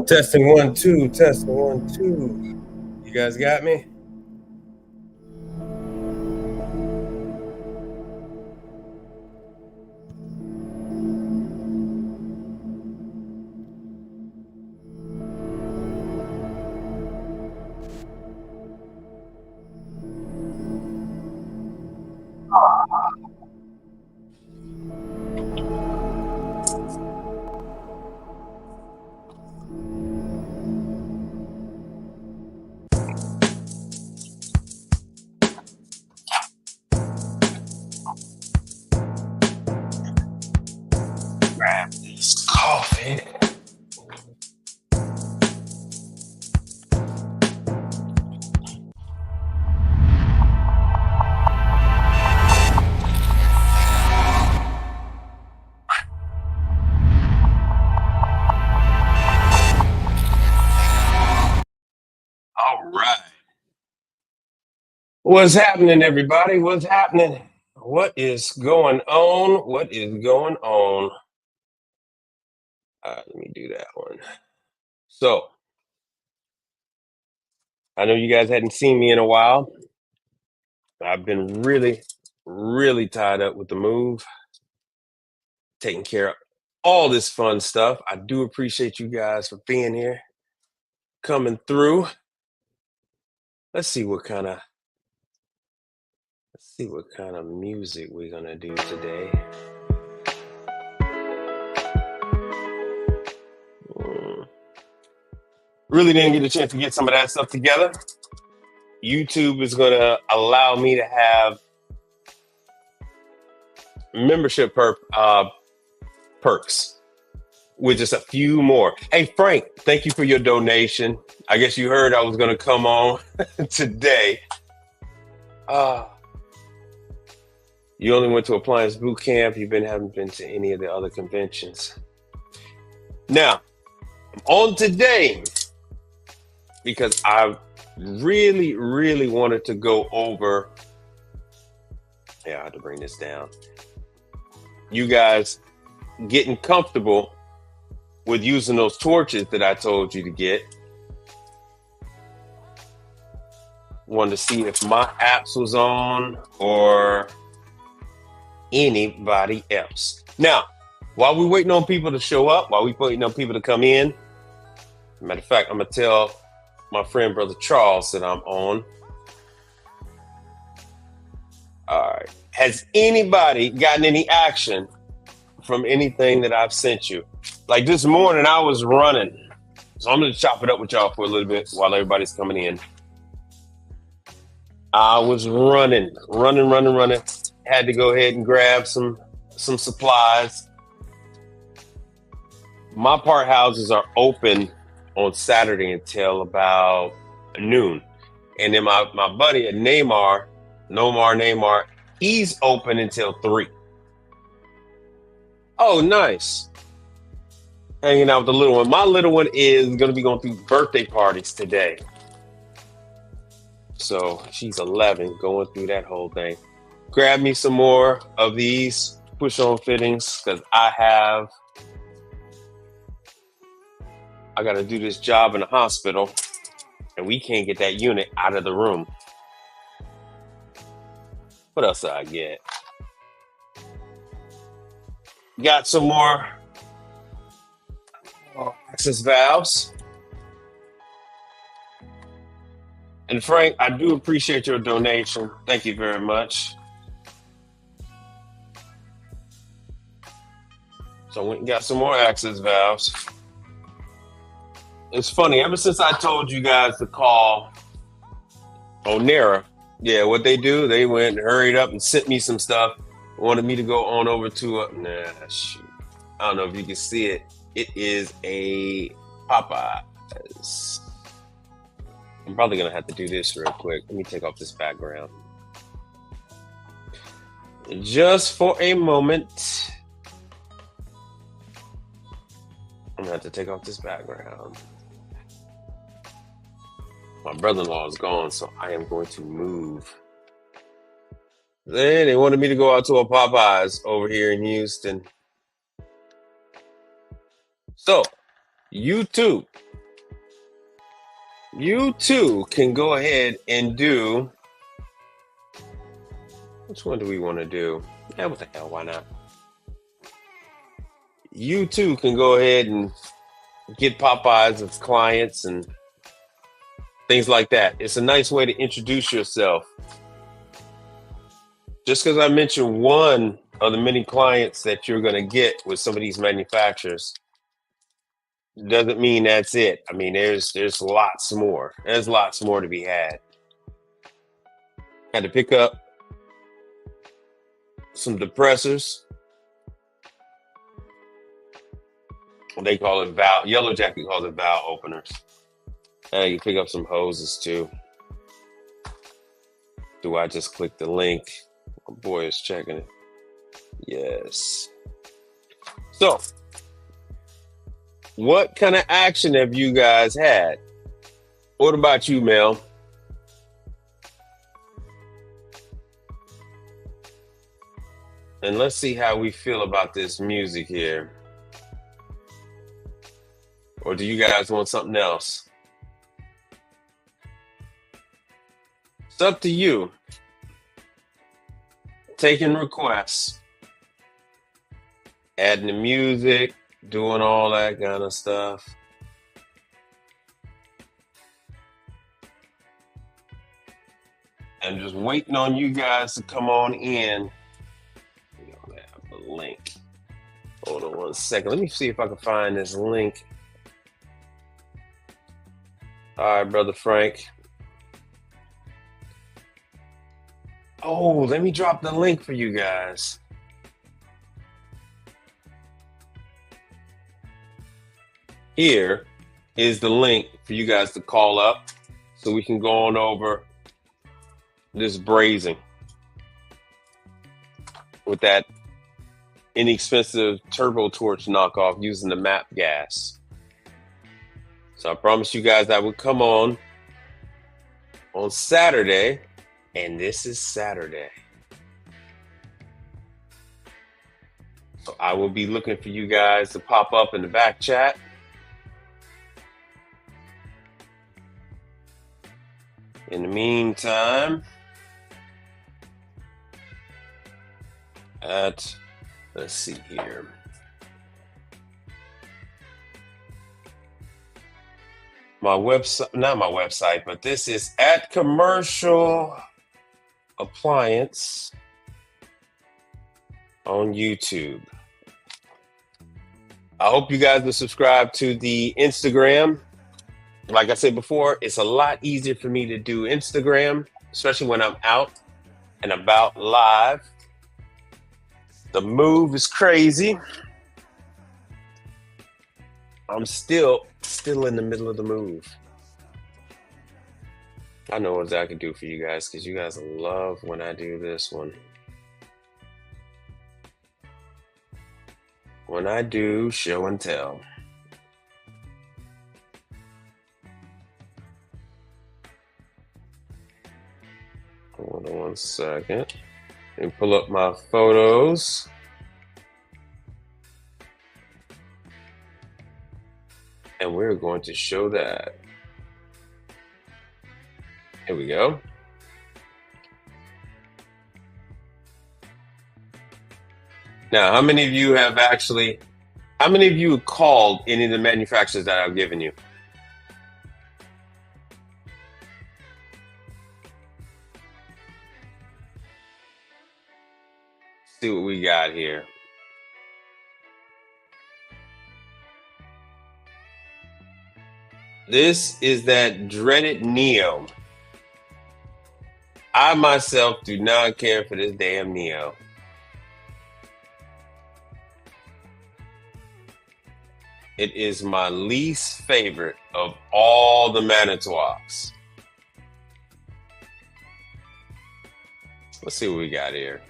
Testing 1 2, testing 1 2. You guys got me? Grab this coffee. All right. What's happening, everybody? What's happening? What is going on? What is going on? Let me do that one. So, I know you guys hadn't seen me in a while. I've been really tied up with the move, taking care of all this fun stuff. I do appreciate you guys for being here, coming through. Let's see what kind of music we're gonna do today. Mm, Really didn't get a chance to get some of that stuff together. YouTube is gonna allow me to have membership perks with just a few more. Hey Frank, thank you for your donation. I guess you heard I was gonna come on today. You only went to Appliance Boot Camp. You haven't been to any of the other conventions. Now, I'm on today because I really wanted to go over. Yeah, I had to bring this down. You guys getting comfortable with using those torches that I told you to get. Wanted to see if my apps was on or anybody else. Now, while we're waiting on people to show up, while we're waiting on people to come in, matter of fact, I'm gonna tell my friend Brother Charles that I'm on. All right. Has anybody gotten any action from anything that I've sent you? Like this morning, I was running. So I'm gonna chop it up with y'all for a little bit while everybody's coming in. I was running. Had to go ahead and grab some supplies. My part houses are open on Saturday until about noon. And then my buddy at Nomar, he's open until 3. Oh, nice. Hanging out with the little one. My little one is going to be going through birthday parties today. So she's 11, going through that whole thing. Grab me some more of these push-on fittings because I got to do this job in the hospital and we can't get that unit out of the room. What else did I get? Got some more access valves. And Frank, I do appreciate your donation. Thank you very much. So we got some more access valves. It's funny, ever since I told you guys to call Onera, yeah, what they do, they went and hurried up and sent me some stuff. Wanted me to go on over to shoot. I don't know if you can see it. It is a Popeyes. I'm probably gonna have to do this real quick. Let me take off this background. Just for a moment. I'm gonna have to take off this background. My brother-in-law is gone, so I am going to move. Then they wanted me to go out to a Popeyes over here in Houston. So, YouTube, you too can go ahead and do, which one do we want to do? Yeah, what the hell, why not? You too can go ahead and get Popeyes as clients and things like that. It's a nice way to introduce yourself. Just because I mentioned one of the many clients that you're going to get with some of these manufacturers doesn't mean that's it. I mean, there's lots more. There's lots more to be had. Had to pick up some depressors. They call it valve. Yellow Jacket calls it valve openers. And you pick up some hoses too. Do I just click the link? Oh, boy is checking it. Yes. So, what kind of action have you guys had? What about you, Mel? And let's see how we feel about this music here. Or do you guys want something else? It's up to you. Taking requests, adding the music, doing all that kind of stuff. I'm just waiting on you guys to come on in. We don't have the link. Hold on one second. Let me see if I can find this link. All right, Brother Frank. Oh, let me drop the link for you guys. Here is the link for you guys to call up so we can go on over this brazing with that inexpensive turbo torch knockoff using the MAP gas. So I promised you guys I would come on Saturday, and this is Saturday. So I will be looking for you guys to pop up in the back chat. In the meantime, let's see here. My website, not my website, but this is at Commercial Appliance on YouTube. I hope you guys will subscribe to the Instagram. Like I said before, it's a lot easier for me to do Instagram, especially when I'm out and about live. The move is crazy. I'm still in the middle of the move. I know what I can do for you guys because you guys love when I do this one. When I do show and tell. Hold on one second. Let me pull up my photos. And we're going to show that. Here we go. Now, how many of you called any of the manufacturers that I've given you? See what we got here. This is that dreaded Neo. I myself do not care for this damn Neo. It is my least favorite of all the Manitowocks. Let's see what we got here.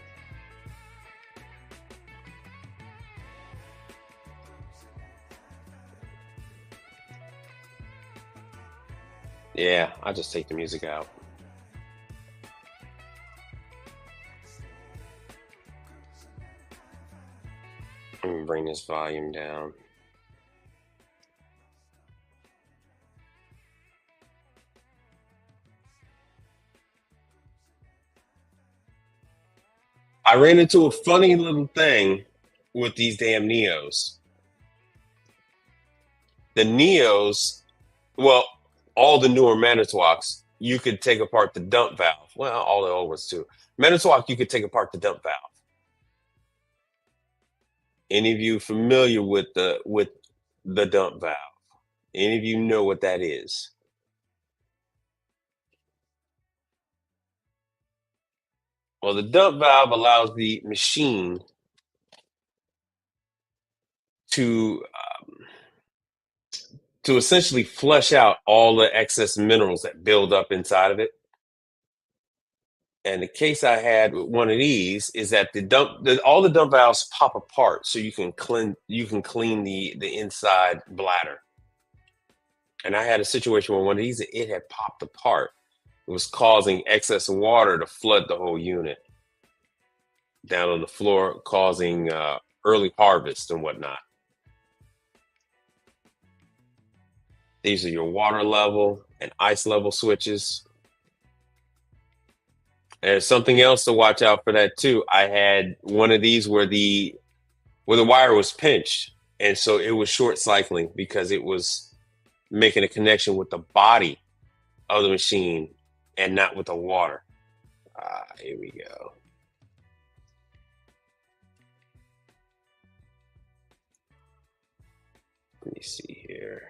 Yeah, I'll just take the music out. Let me bring this volume down. I ran into a funny little thing with these damn Neos. The Neos, well, all the newer Manitowocks, you could take apart the dump valve. Well, all the old ones too. Manitowoc, you could take apart the dump valve. Any of you familiar with the dump valve? Any of you know what that is? Well, the dump valve allows the machine to to essentially flush out all the excess minerals that build up inside of it. And the case I had with one of these is that all the dump valves pop apart, so you can clean the inside bladder. And I had a situation where one of these it had popped apart. It was causing excess water to flood the whole unit down on the floor, causing early harvest and whatnot. These are your water level and ice level switches. And there's something else to watch out for that too. I had one of these where the wire was pinched, and so it was short cycling because it was making a connection with the body of the machine and not with the water. Here we go. Let me see here.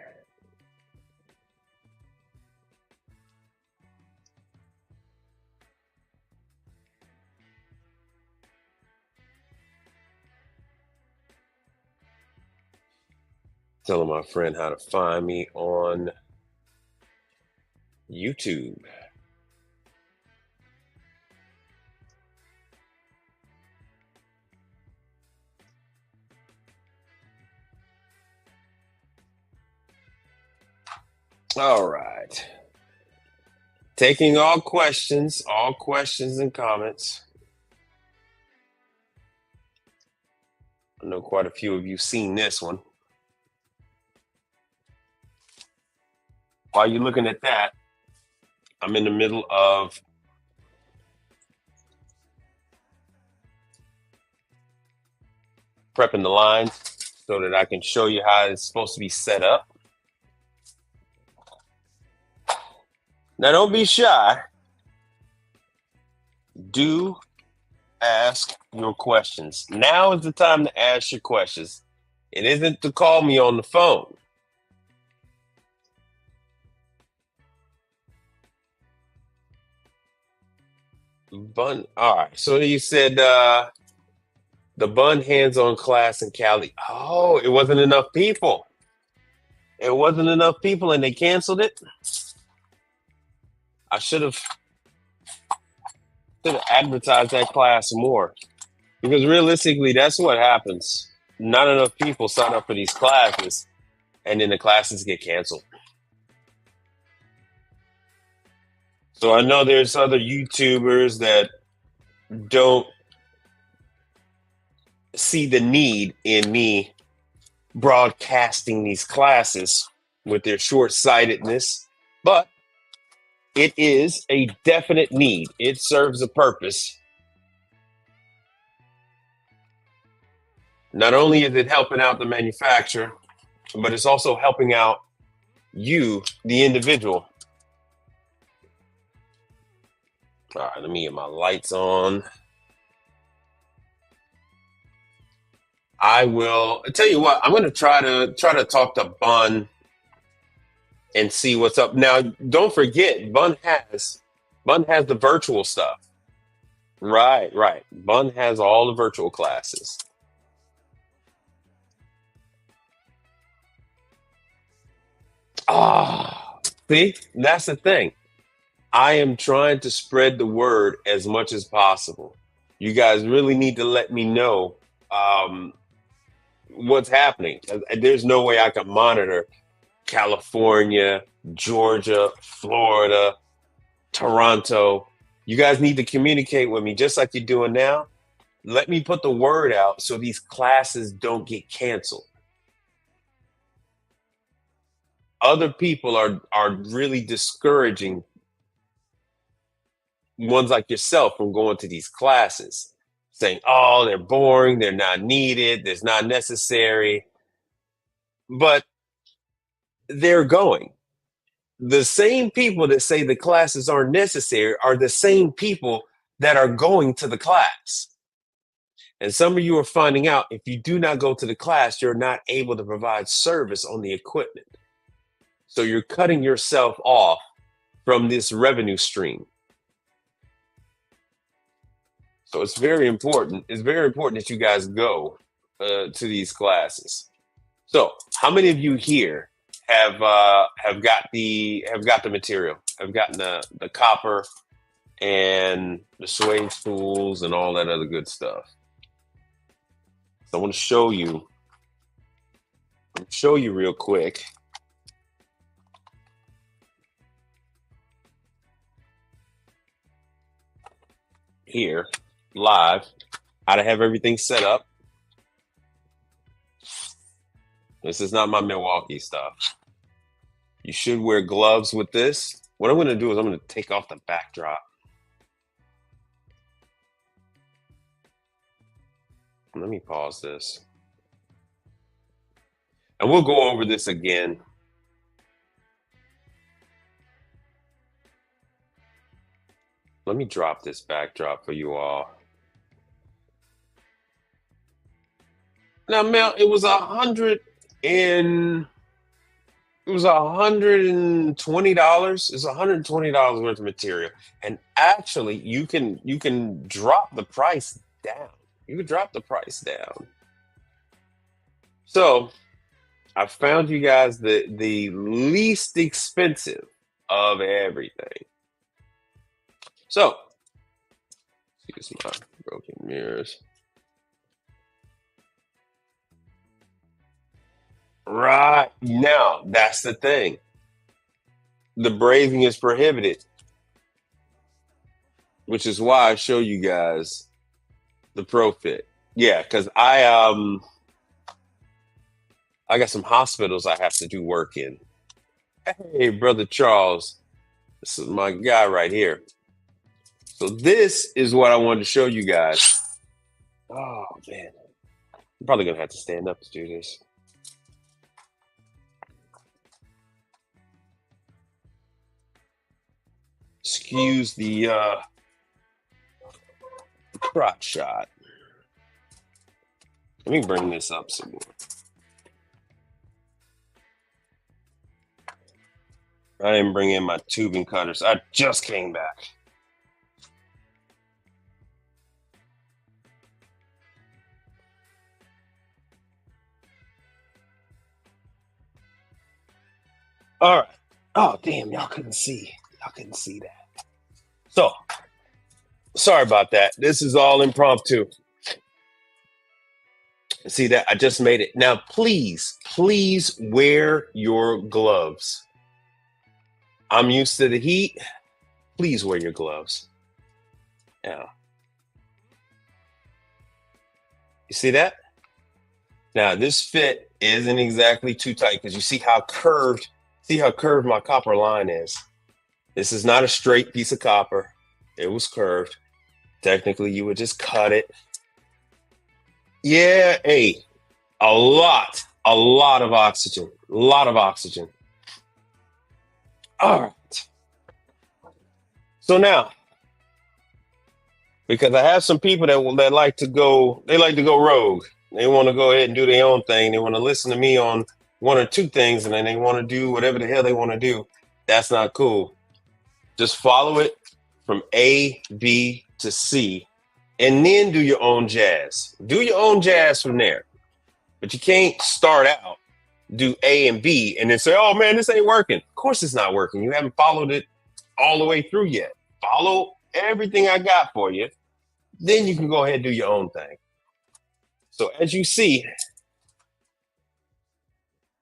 Telling my friend how to find me on YouTube. All right. Taking all questions and comments. I know quite a few of you seen this one. While you're looking at that, I'm in the middle of prepping the lines so that I can show you how it's supposed to be set up. Now, don't be shy. Do ask your questions. Now is the time to ask your questions. It isn't to call me on the phone. Bun. All right. So you said the Bun hands-on class in Cali. Oh, it wasn't enough people. It wasn't enough people, and they canceled it. I should have advertised that class more, because realistically, that's what happens. Not enough people sign up for these classes, and then the classes get canceled. So I know there's other YouTubers that don't see the need in me broadcasting these classes with their short-sightedness, but it is a definite need. It serves a purpose. Not only is it helping out the manufacturer, but it's also helping out you, the individual. All right, let me get my lights on. I will tell you what, I'm going to try to talk to Bun and see what's up. Now, don't forget, Bun has the virtual stuff. Right. Bun has all the virtual classes. Ah, see, that's the thing. I am trying to spread the word as much as possible. You guys really need to let me know what's happening. There's no way I can monitor California, Georgia, Florida, Toronto. You guys need to communicate with me just like you're doing now. Let me put the word out so these classes don't get canceled. Other people are really discouraging ones like yourself from going to these classes. saying, oh, they're boring, they're not needed, it's not necessary, but they're going. The same people that say the classes aren't necessary are the same people that are going to the class. And some of you are finding out if you do not go to the class, you're not able to provide service on the equipment. So you're cutting yourself off from this revenue stream. So it's very important. It's very important that you guys go to these classes. So how many of you here have got the material, have gotten the copper and the swage tools and all that other good stuff? So I want to show you real quick. Here, live, how to have everything set up. This is not my Milwaukee stuff. You should wear gloves with this. What I'm going to do is I'm going to take off the backdrop. Let me pause this. And we'll go over this again. Let me drop this backdrop for you all. Now, Mel, it was $120. It's $120 worth of material. And actually, you can drop the price down. You can drop the price down. So I found you guys the least expensive of everything. So here's my broken mirrors. Right now, that's the thing. The brazing is prohibited, which is why I show you guys the Pro Fit. Yeah, because I got some hospitals I have to do work in. Hey, brother Charles, this is my guy right here. So this is what I wanted to show you guys. Oh man, I'm probably gonna have to stand up to do this. Excuse the crotch shot. Let me bring this up some more. I didn't bring in my tubing cutters. I just came back. All right. Oh, damn, y'all couldn't see. Y'all couldn't see that. So, sorry about that. This is all impromptu. See that? I just made it. Now, please wear your gloves. I'm used to the heat. Please wear your gloves. Yeah. You see that? Now, this fit isn't exactly too tight because you see how curved my copper line is. This is not a straight piece of copper. It was curved. Technically, you would just cut it. Yeah, hey, a lot of oxygen. A lot of oxygen. All right. So now, because I have some people that like to go rogue. They want to go ahead and do their own thing. They want to listen to me on one or two things, and then they want to do whatever the hell they want to do. That's not cool. Just follow it from A, B to C, and then do your own jazz. Do your own jazz from there. But you can't start out, do A and B, and then say, oh man, this ain't working. Of course it's not working. You haven't followed it all the way through yet. Follow everything I got for you. Then you can go ahead and do your own thing. So as you see,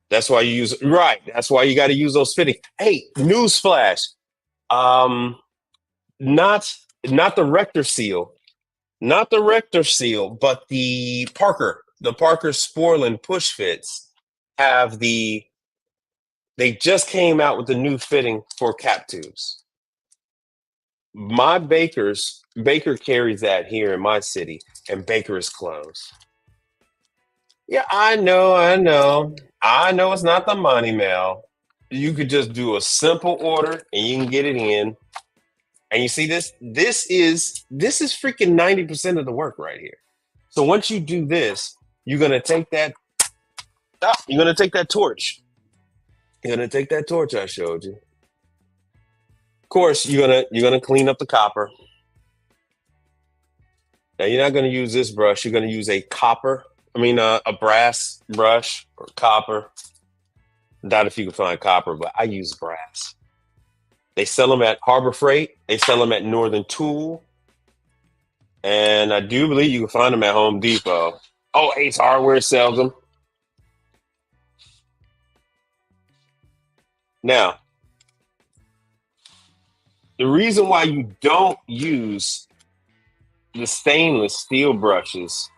that's why you use, right, that's why you got to use those fittings. Hey, newsflash. Not the Rector seal, but the Parker Sporlan push fits they just came out with the new fitting for cap tubes. My Baker carries that here in my city, and Baker is closed. Yeah, I know it's not the money mail. You could just do a simple order and you can get it in. And you see this? This is freaking 90% of the work right here. So once you do this, you're gonna take that you're gonna take that torch. You're gonna take that torch I showed you. Of course, you're gonna clean up the copper. Now you're not gonna use this brush, you're gonna use a brass brush or copper. Doubt if you can find copper, but I use brass. They sell them at Harbor Freight. They sell them at Northern Tool, and I do believe you can find them at Home Depot. Oh, Ace Hardware sells them. Now, the reason why you don't use the stainless steel brushes,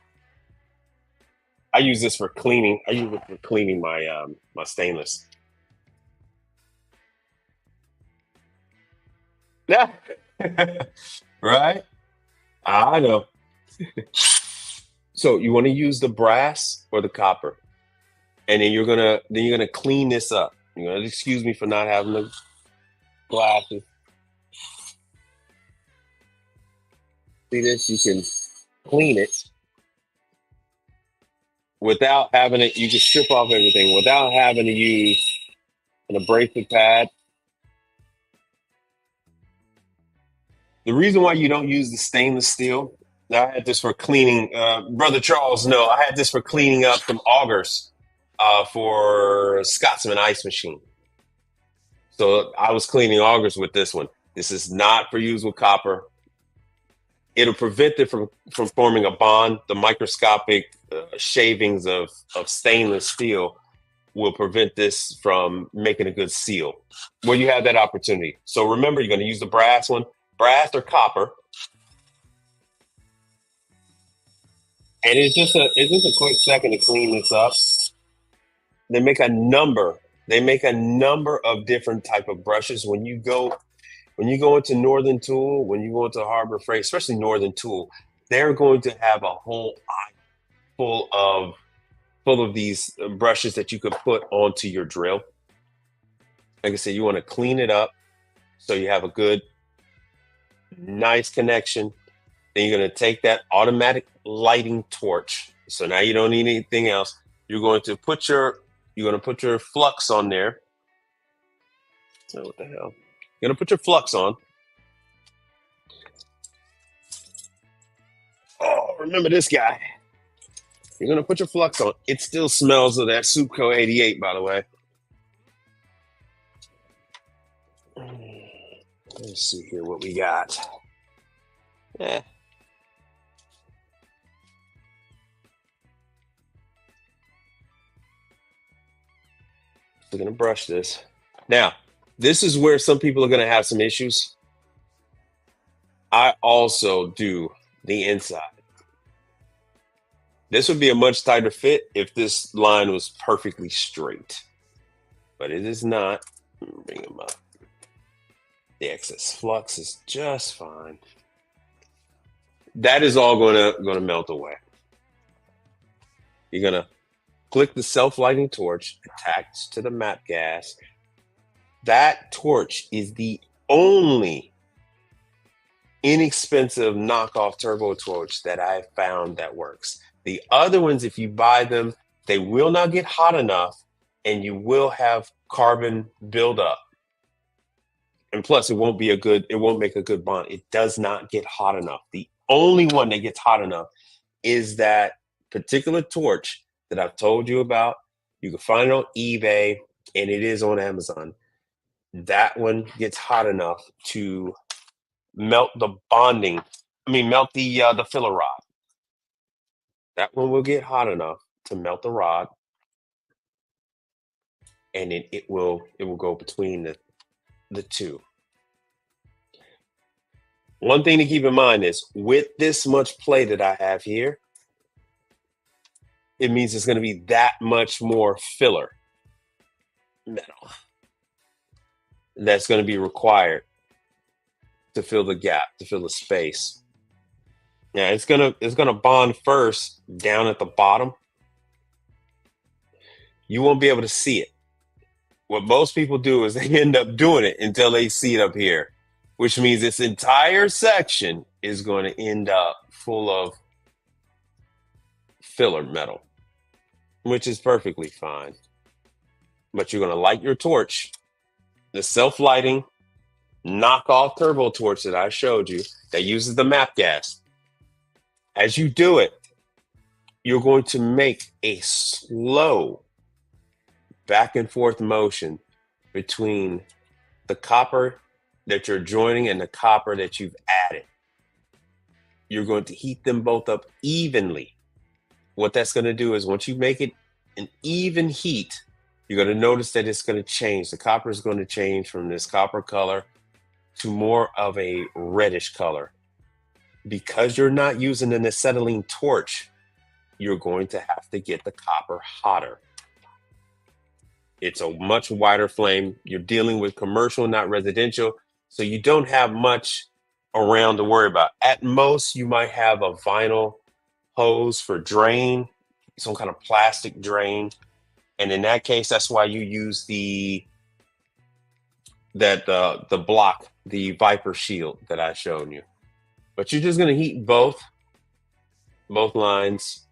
I use this for cleaning. I use it for cleaning my stainless. Yeah, right. I know. So you want to use the brass or the copper, and then you're gonna clean this up. You're gonna excuse me for not having the glasses. See this? You can clean it without having it. You can strip off everything without having to use an abrasive pad. The reason why you don't use the stainless steel, I had this for cleaning. Brother Charles, no, I had this for cleaning up some augers for Scotsman ice machine. So I was cleaning augers with this one. This is not for use with copper. It'll prevent it from forming a bond. The microscopic shavings of stainless steel will prevent this from making a good seal. Well, you have that opportunity. So remember, you're going to use the brass one, brass or copper, and it's just a quick second to clean this up. They make a number. They make a number of different type of brushes. When you go into Northern Tool, when you go into Harbor Freight, especially Northern Tool, they're going to have a whole eye full of full of these brushes that you could put onto your drill. Like I said, you want to clean it up so you have a good, nice connection. Then you're going to take that automatic lighting torch. So now you don't need anything else. You're going to put your flux on there. So what the hell? You're going to put your flux on. Oh, remember this guy. You're going to put your flux on. It still smells of that Supco 88, by the way. Let's see here what we got. Yeah. We're going to brush this. Now, this is where some people are going to have some issues. I also do the inside. This would be a much tighter fit if this line was perfectly straight, but it is not. Bring them up. The excess flux is just fine. That is all going to melt away. You're going to click the self-lighting torch attached to the map gas. That torch is the only inexpensive knockoff turbo torch that I found that works. The other ones, if you buy them, they will not get hot enough and you will have carbon buildup. And plus, it won't make a good bond. It does not get hot enough. The only one that gets hot enough is that particular torch that I've told you about. You can find it on eBay and it is on Amazon. That one gets hot enough to melt melt the filler rod. That one will get hot enough to melt the rod, and then it will go between the two. One thing to keep in mind is with this much play that I have here, it means it's going to be that much more filler metal that's going to be required to fill the gap, to fill the space. Now it's gonna bond first down at the bottom. You won't be able to see it. What most people do is they end up doing it until they see it up here, which means this entire section is going to end up full of filler metal, which is perfectly fine. But you're going to light your torch, the self-lighting knockoff turbo torch that I showed you that uses the MAP gas. As you do it, you're going to make a slow back and forth motion between the copper that you're joining and the copper that you've added. You're going to heat them both up evenly. What that's going to do is once you make it an even heat, you're going to notice that it's going to change. The copper is going to change from this copper color to more of a reddish color. Because you're not using an acetylene torch, you're going to have to get the copper hotter. It's a much wider flame. You're dealing with commercial, not residential, so you don't have much around to worry about. At most, you might have a vinyl hose for drain, some kind of plastic drain. And in that case, that's why you use the block, the Viper Shield that I showed you. But you're just going to heat both lines.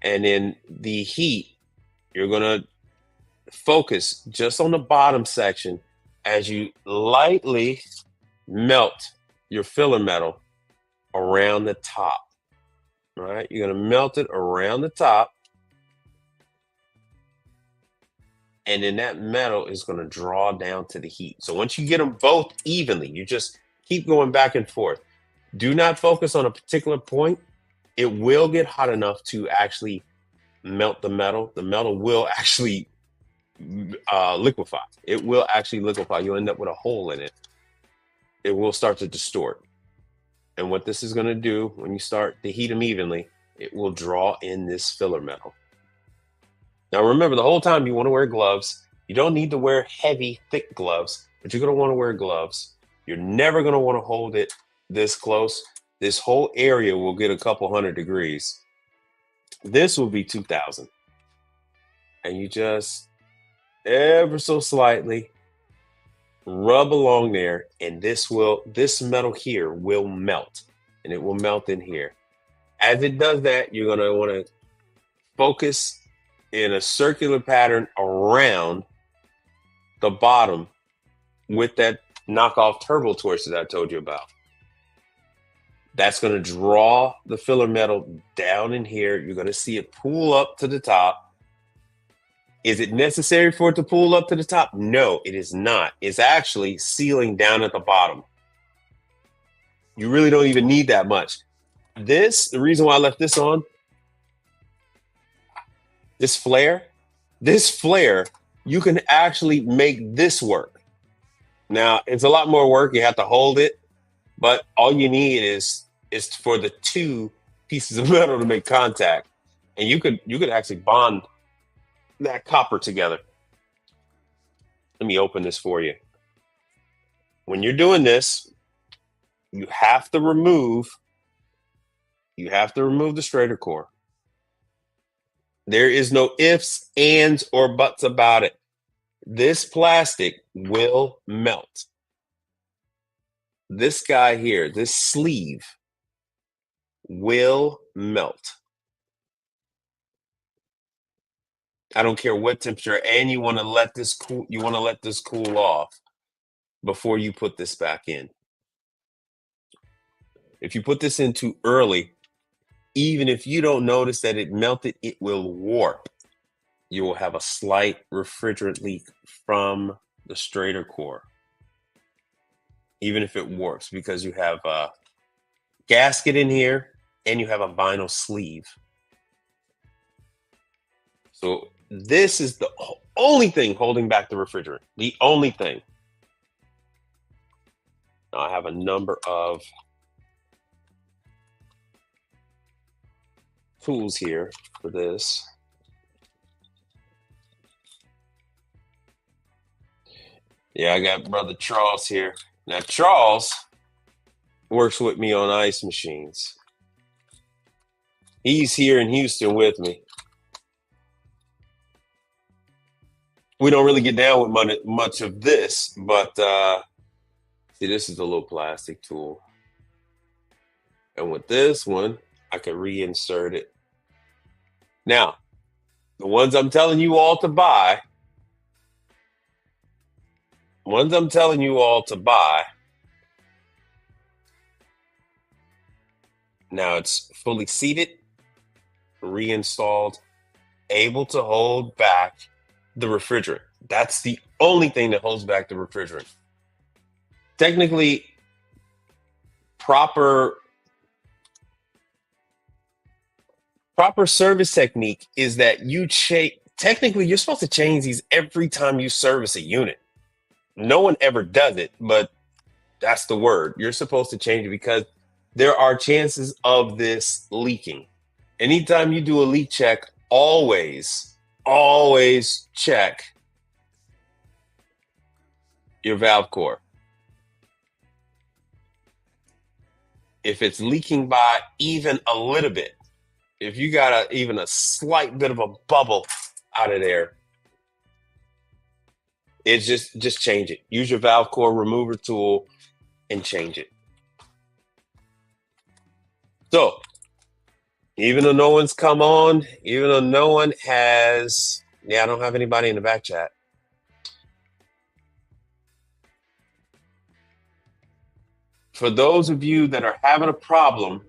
And in the heat, you're going to focus just on the bottom section as you lightly melt your filler metal around the top. All right, you're going to melt it around the top. And then that metal is going to draw down to the heat. So once you get them both evenly, you just keep going back and forth. Do not focus on a particular point. It will get hot enough to actually melt the metal. The metal will actually liquefy. It will actually liquefy. You'll end up with a hole in it. It will start to distort. And what this is going to do when you start to heat them evenly, it will draw in this filler metal. Now remember, the whole time you want to wear gloves. You don't need to wear heavy, thick gloves, but you're going to want to wear gloves. You're never going to want to hold it this close. This whole area will get a couple hundred degrees. This will be 2000. And you just ever so slightly rub along there, and this metal here will melt, and it will melt in here. As it does that, you're going to want to focus in a circular pattern around the bottom with that knockoff turbo torch that I told you about. That's going to draw the filler metal down in here. You're going to see it pool up to the top. Is it necessary for it to pool up to the top? No, it is not. It's actually sealing down at the bottom. You really don't even need that much. The reason why I left this on, this flare, you can actually make this work. Now, it's a lot more work. You have to hold it, but all you need is for the two pieces of metal to make contact. And you could actually bond that copper together. Let me open this for you. When you're doing this, you have to remove the straighter core. There is no ifs, ands, or buts about it. This plastic will melt. This guy here, this sleeve, will melt. I don't care what temperature, and you want to let this cool. You want to let this cool off before you put this back in. If you put this in too early, even if you don't notice that it melted, it will warp. You will have a slight refrigerant leak from the straighter core, even if it warps, because you have a gasket in here and you have a vinyl sleeve. So this is the only thing holding back the refrigerant. The only thing. Now I have a number of tools here for this. Yeah, I got Brother Charles here. Now, Charles works with me on ice machines. He's here in Houston with me. We don't really get down with much of this, but see, this is a little plastic tool. And with this one, I can reinsert it. Now, the ones I'm telling you all to buy, now it's fully seated, reinstalled, able to hold back the refrigerant. That's the only thing that holds back the refrigerant. Technically, proper service technique is that technically you're supposed to change these every time you service a unit. No one ever does it, but that's the word. You're supposed to change it because there are chances of this leaking. Anytime you do a leak check, always check your valve core. If it's leaking by even a little bit, if you got even a slight bit of a bubble out of there, it's just change it. Use your valve core remover tool and change it. So, even though no one's come on, even though no one has, I don't have anybody in the back chat. For those of you that are having a problem,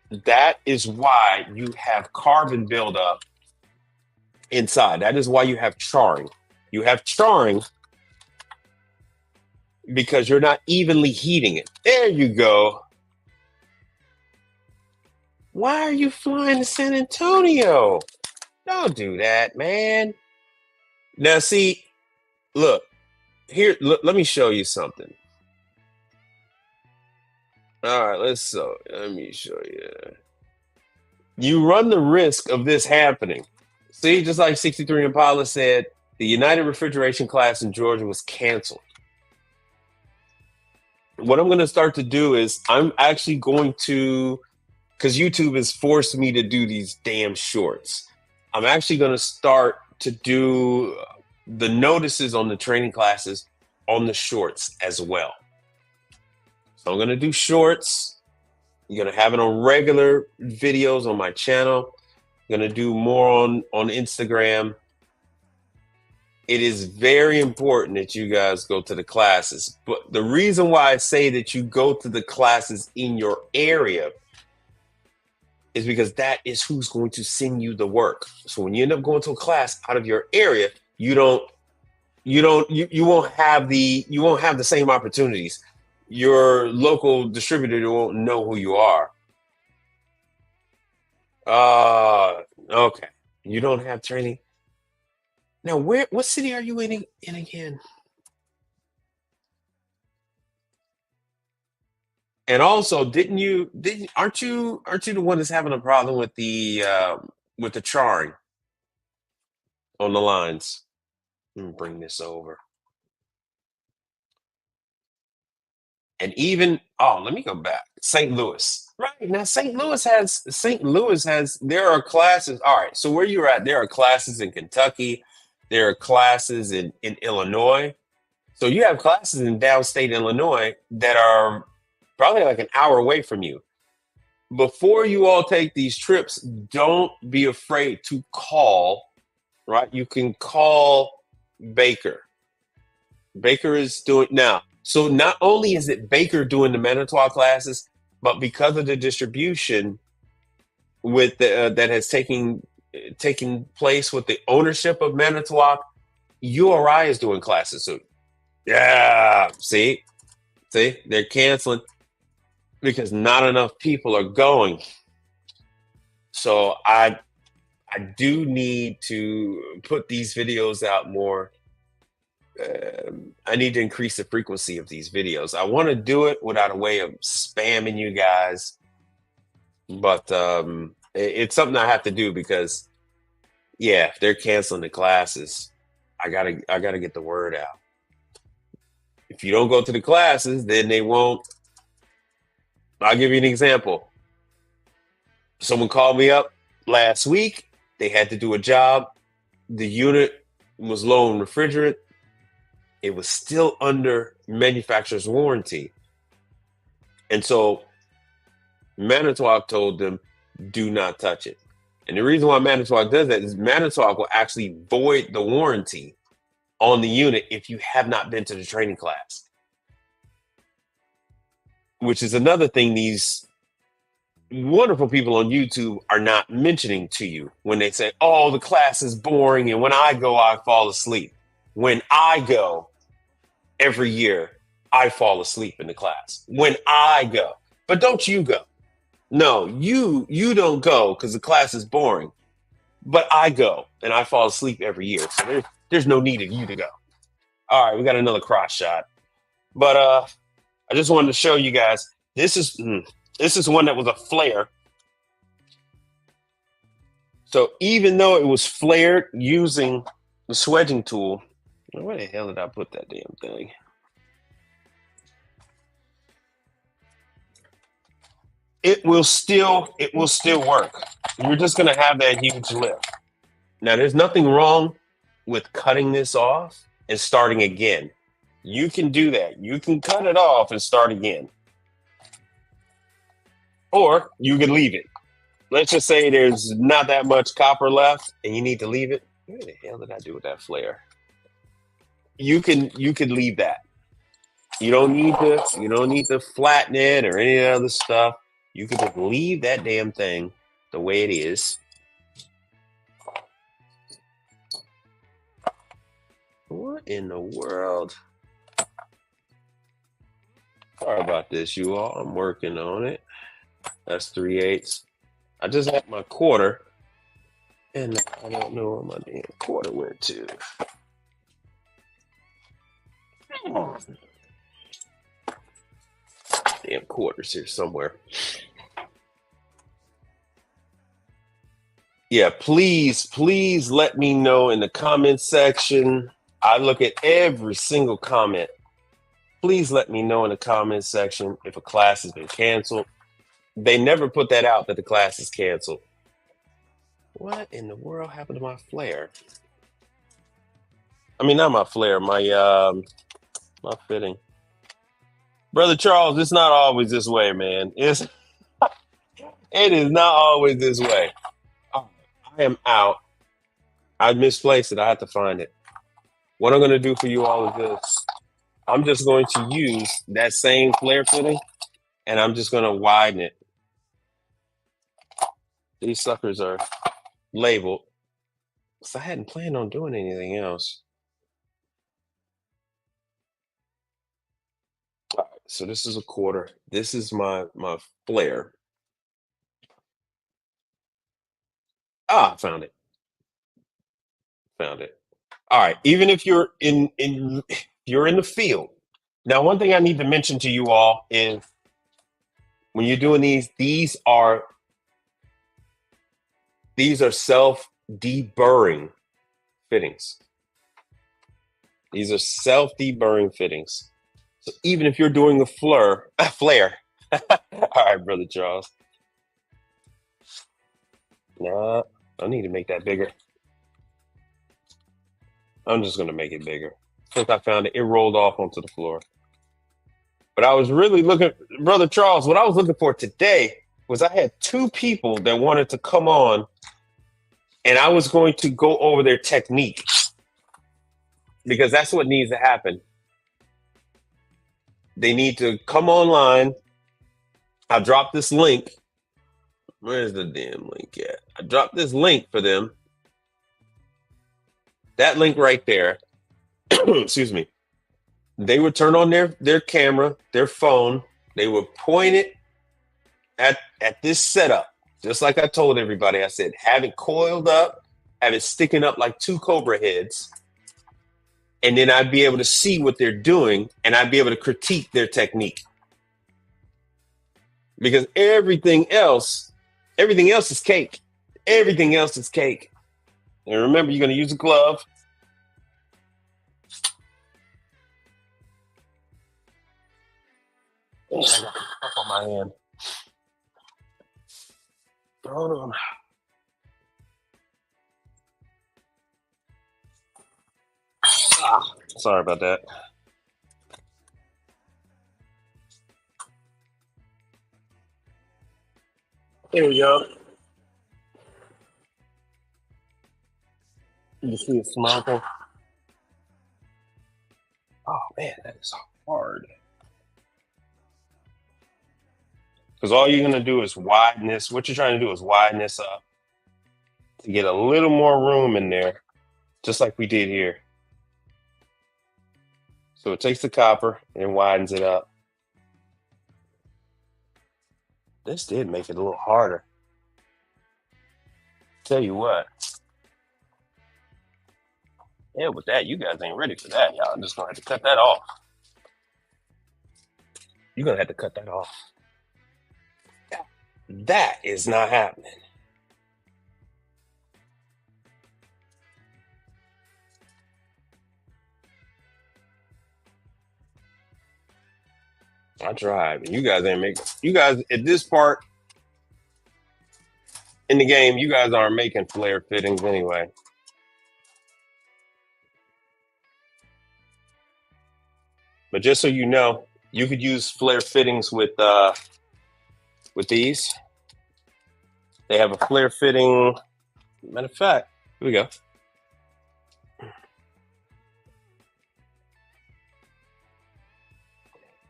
that is why you have carbon buildup inside. That is why you have charring. You have charring because you're not evenly heating it. There you go. Why are you flying to San Antonio? Don't do that, man. Now, see, look, here, let me show you something. All right, let me show you. You run the risk of this happening. See, just like 63 Impala said, the United Refrigeration class in Georgia was canceled. What I'm going to start to do is I'm actually going to, because YouTube has forced me to do these damn shorts. I'm actually going to start to do the notices on the training classes on the shorts as well. So I'm going to do shorts. You're going to have it on regular videos on my channel. I'm going to do more on Instagram. It is very important that you guys go to the classes. But the reason why I say that you go to the classes in your area is because that is who's going to send you the work. So when you end up going to a class out of your area, you won't have the same opportunities. Your local distributor won't know who you are. Okay. You don't have training. Now, what city are you in again? And also, aren't you the one that's having a problem with the charring on the lines? Let me bring this over. And even, let me go back. St. Louis. Right. Now, St. Louis has, there are classes. All right. So where you're at, there are classes in Kentucky. There are classes in Illinois. So you have classes in downstate Illinois that are probably like an hour away from you. Before you all take these trips, don't be afraid to call, right? You can call Baker. Baker is doing now. So not only is it Baker doing the Manitowoc classes, but because of the distribution with that has taken place with the ownership of Manitowoc, URI is doing classes soon. Yeah, see, they're canceling because not enough people are going. So I do need to put these videos out more. I need to increase the frequency of these videos. I want to do it without a way of spamming you guys, but it's something I have to do because, if they're canceling the classes, I gotta get the word out. If you don't go to the classes, then they won't. I'll give you an example. Someone called me up last week. They had to do a job. The unit was low on refrigerant. It was still under manufacturer's warranty. And so Manitowoc told them, do not touch it. And the reason why Manitowoc does that is Manitowoc will actually void the warranty on the unit if you have not been to the training class. Which is another thing these wonderful people on YouTube are not mentioning to you when they say, oh, the class is boring, and when I go, I fall asleep. When I go every year, I fall asleep in the class. When I go. But don't you go. No, you don't go because the class is boring. But I go, and I fall asleep every year. So there's no need of you to go. All right, we got another cross shot. But I just wanted to show you guys, this is one that was a flare. So even though it was flared using the swedging tool, where the hell did I put that damn thing? It will still work. You're just gonna have that huge lip. Now, there's nothing wrong with cutting this off and starting again. You can do that. You can cut it off and start again. Or you can leave it. Let's just say there's not that much copper left and you need to leave it. What the hell did I do with that flare? You can leave that. You don't need to flatten it or any other stuff. You can just leave that damn thing the way it is. What in the world? Sorry about this, you all. I'm working on it. That's 3/8. I just had my quarter, and I don't know where my damn quarter went to. Damn quarters here somewhere. Yeah, please let me know in the comment section. I look at every single comment. Please let me know in the comment section if a class has been canceled. They never put that out that the class is canceled. What in the world happened to my flare? I mean, not my flare, my fitting. Brother Charles, it's not always this way, man. It is not always this way. I am out. I misplaced it. I have to find it. What I'm going to do for you all is this. I'm just going to use that same flare fitting, and I'm just going to widen it. These suckers are labeled. So I hadn't planned on doing anything else. All right, so this is a quarter. This is my flare. Ah, found it. Found it. All right. Even if you're you're in the field. Now, one thing I need to mention to you all is when you're doing these are self-deburring fittings. These are self-deburring fittings. So even if you're doing a flare. All right, Brother Charles. Nah, I need to make that bigger. I'm just going to make it bigger. Since I found it, it rolled off onto the floor. But I was really looking, Brother Charles, what I was looking for today was I had two people that wanted to come on, and I was going to go over their technique because that's what needs to happen. They need to come online. I dropped this link. Where's the damn link at? I dropped this link for them. That link right there. Excuse me. They would turn on their camera, their phone. They would point it at this setup. Just like I told everybody, I said, have it coiled up, have it sticking up like two cobra heads. And then I'd be able to see what they're doing, and I'd be able to critique their technique. Because everything else is cake. Everything else is cake. And remember, you're going to use a glove. Man, I got the cup on my hand. Hold on. Ah, sorry about that. There we go. You see it smoking. Oh man, that is hard. Because all you're gonna do is widen this. What you're trying to do is widen this up to get a little more room in there, just like we did here. So it takes the copper and widens it up. This did make it a little harder. Tell you what. Yeah, with that, you guys ain't ready for that, y'all. I'm just gonna have to cut that off. You're gonna have to cut that off. That is not happening. I tried, but you guys ain't making. You guys at this part in the game, you guys aren't making flare fittings anyway. But just so you know, you could use flare fittings with these. They have a flare fitting. Matter of fact, here we go.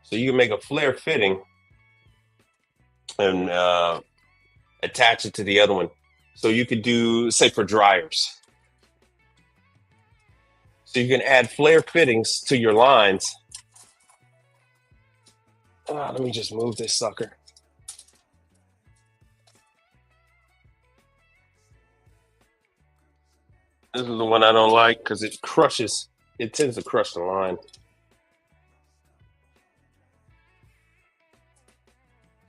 So you can make a flare fitting and attach it to the other one. So you could do, say, for dryers. So you can add flare fittings to your lines. Let me just move this sucker. This is the one I don't like because it crushes. It tends to crush the line.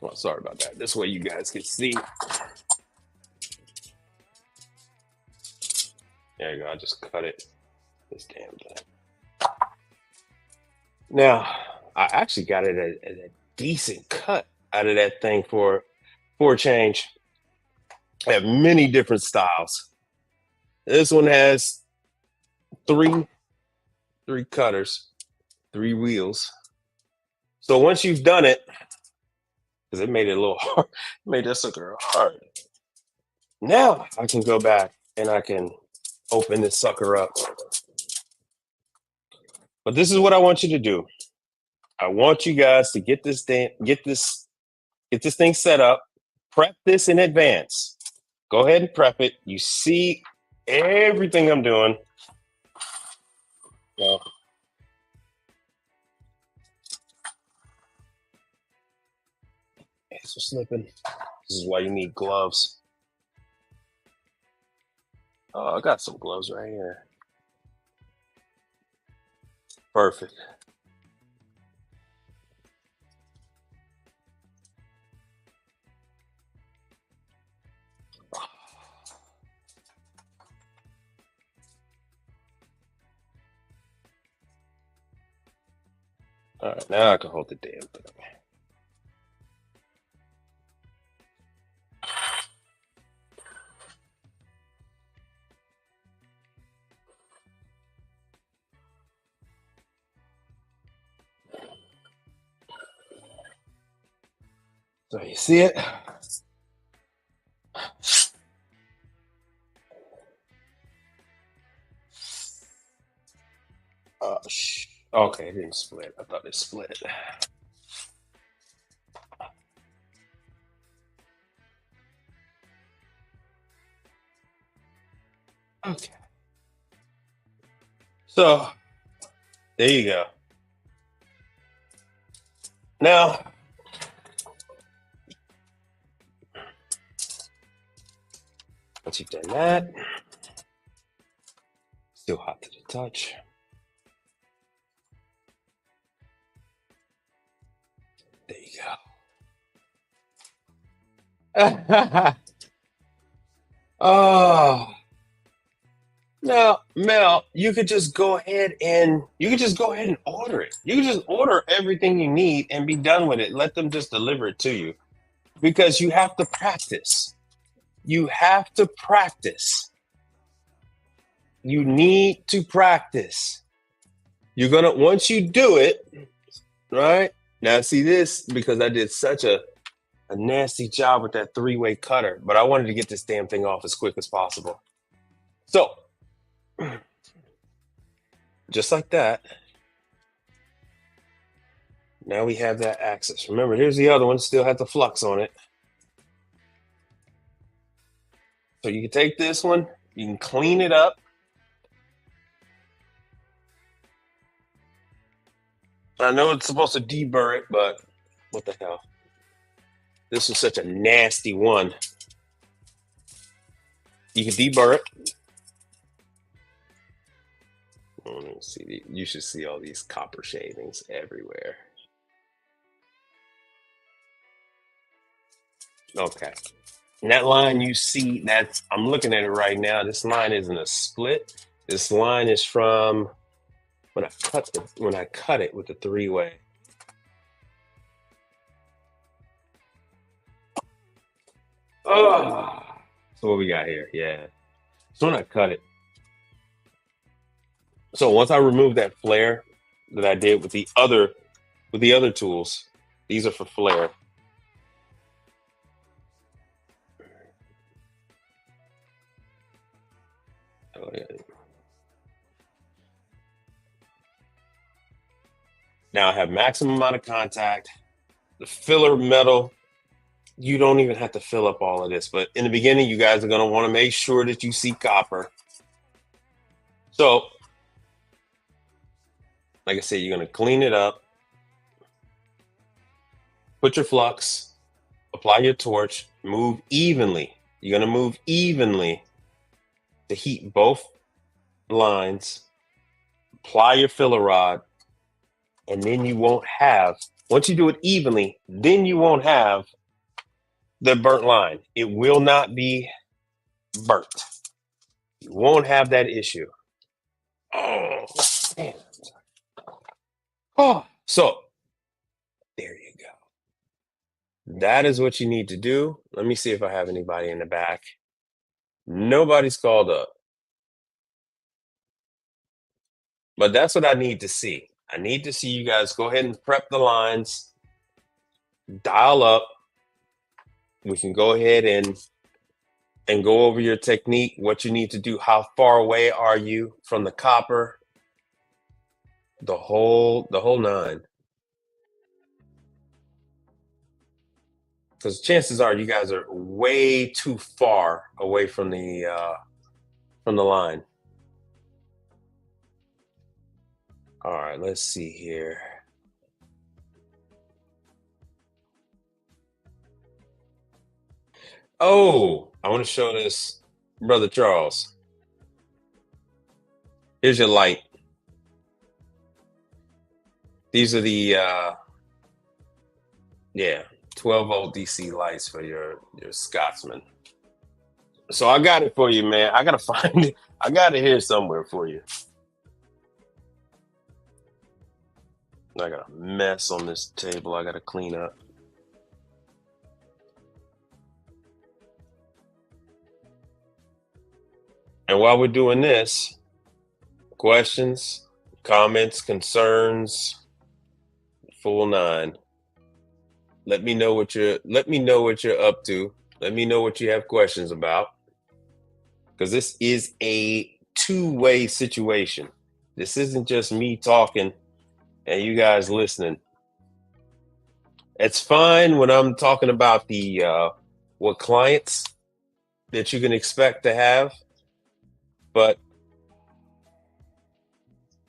Well, sorry about that. This way you guys can see. There you go. I just cut it. This damn thing. Now, I actually got it at a decent cut out of that thing for a change. I have many different styles. This one has three cutters, 3 wheels. So once you've done it, because it made it a little hard, made that sucker hard. Now I can go back and I can open this sucker up. But this is what I want you to do. I want you guys to get this thing set up, prep this in advance. Go ahead and prep it. You see everything I'm doing. It's slipping. This is why you need gloves. Oh, I got some gloves right here. Perfect. All right, now I can hold the damn thing. So you see it? Okay, it didn't split. I thought it split. Okay. So there you go. Now, once you've done that, still hot to the touch. There you go. Oh, Now, Mel, you could just go ahead and order it. You can just order everything you need and be done with it. Let them just deliver it to you because you have to practice. You have to practice. You need to practice. You're gonna once you do it, right? Now see this because I did such a nasty job with that three-way cutter, but I wanted to get this damn thing off as quick as possible. So just like that, now we have that axis. Remember, here's the other one, still has the flux on it. So you can take this one, you can clean it up. I know it's supposed to deburr it, but what the hell? This was such a nasty one. You can deburr it. Let me see. You should see all these copper shavings everywhere. Okay. And that line you see, that's I'm looking at it right now. This line isn't a split. This line is from when I cut it with the three-way. Oh, so what we got here? Yeah. So when I cut it. So once I remove that flare that I did with the other tools, these are for flare. Oh, yeah. Now I have maximum amount of contact. The filler metal, you don't even have to fill up all of this. But in the beginning, you guys are going to want to make sure that you see copper. So, like I said, you're going to clean it up. Put your flux, apply your torch, move evenly. You're going to move evenly to heat both lines. Apply your filler rod, and then you won't have, once you do it evenly, then you won't have the burnt line. It will not be burnt. You won't have that issue. Oh, man. Oh, so there you go. That is what you need to do. Let me see if I have anybody in the back. Nobody's called up. But that's what I need to see. I need to see you guys go ahead and prep the lines, dial up. We can go ahead and go over your technique, what you need to do, how far away are you from the copper, the whole nine. Because chances are you guys are way too far away from the line. All right, let's see here. Oh, I want to show this, Brother Charles. Here's your light. These are the 12-volt DC lights for your Scotsman. So I got it for you, man. I gotta find it. I got it here somewhere for you. I got a mess on this table I gotta clean up. And while we're doing this, questions, comments, concerns, full nine. Let me know what you're up to. Let me know what you have questions about. Because this is a two-way situation. This isn't just me talking and you guys listening. It's fine when I'm talking about the what clients that you can expect to have, but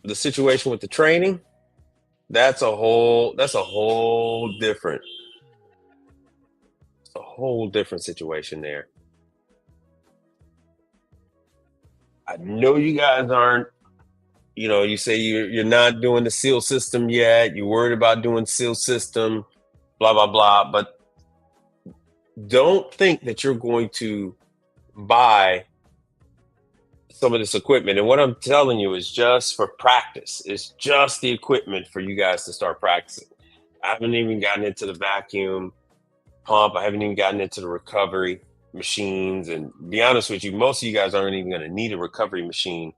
the situation with the training, that's a whole different situation there. I know you guys aren't, you say you're not doing the SEAL system yet. You're worried about doing SEAL system, blah, blah, blah. But don't think that you're going to buy some of this equipment. And what I'm telling you is just for practice. It's just the equipment for you guys to start practicing. I haven't even gotten into the vacuum pump. I haven't even gotten into the recovery machines. And to be honest with you, most of you guys aren't even going to need a recovery machine,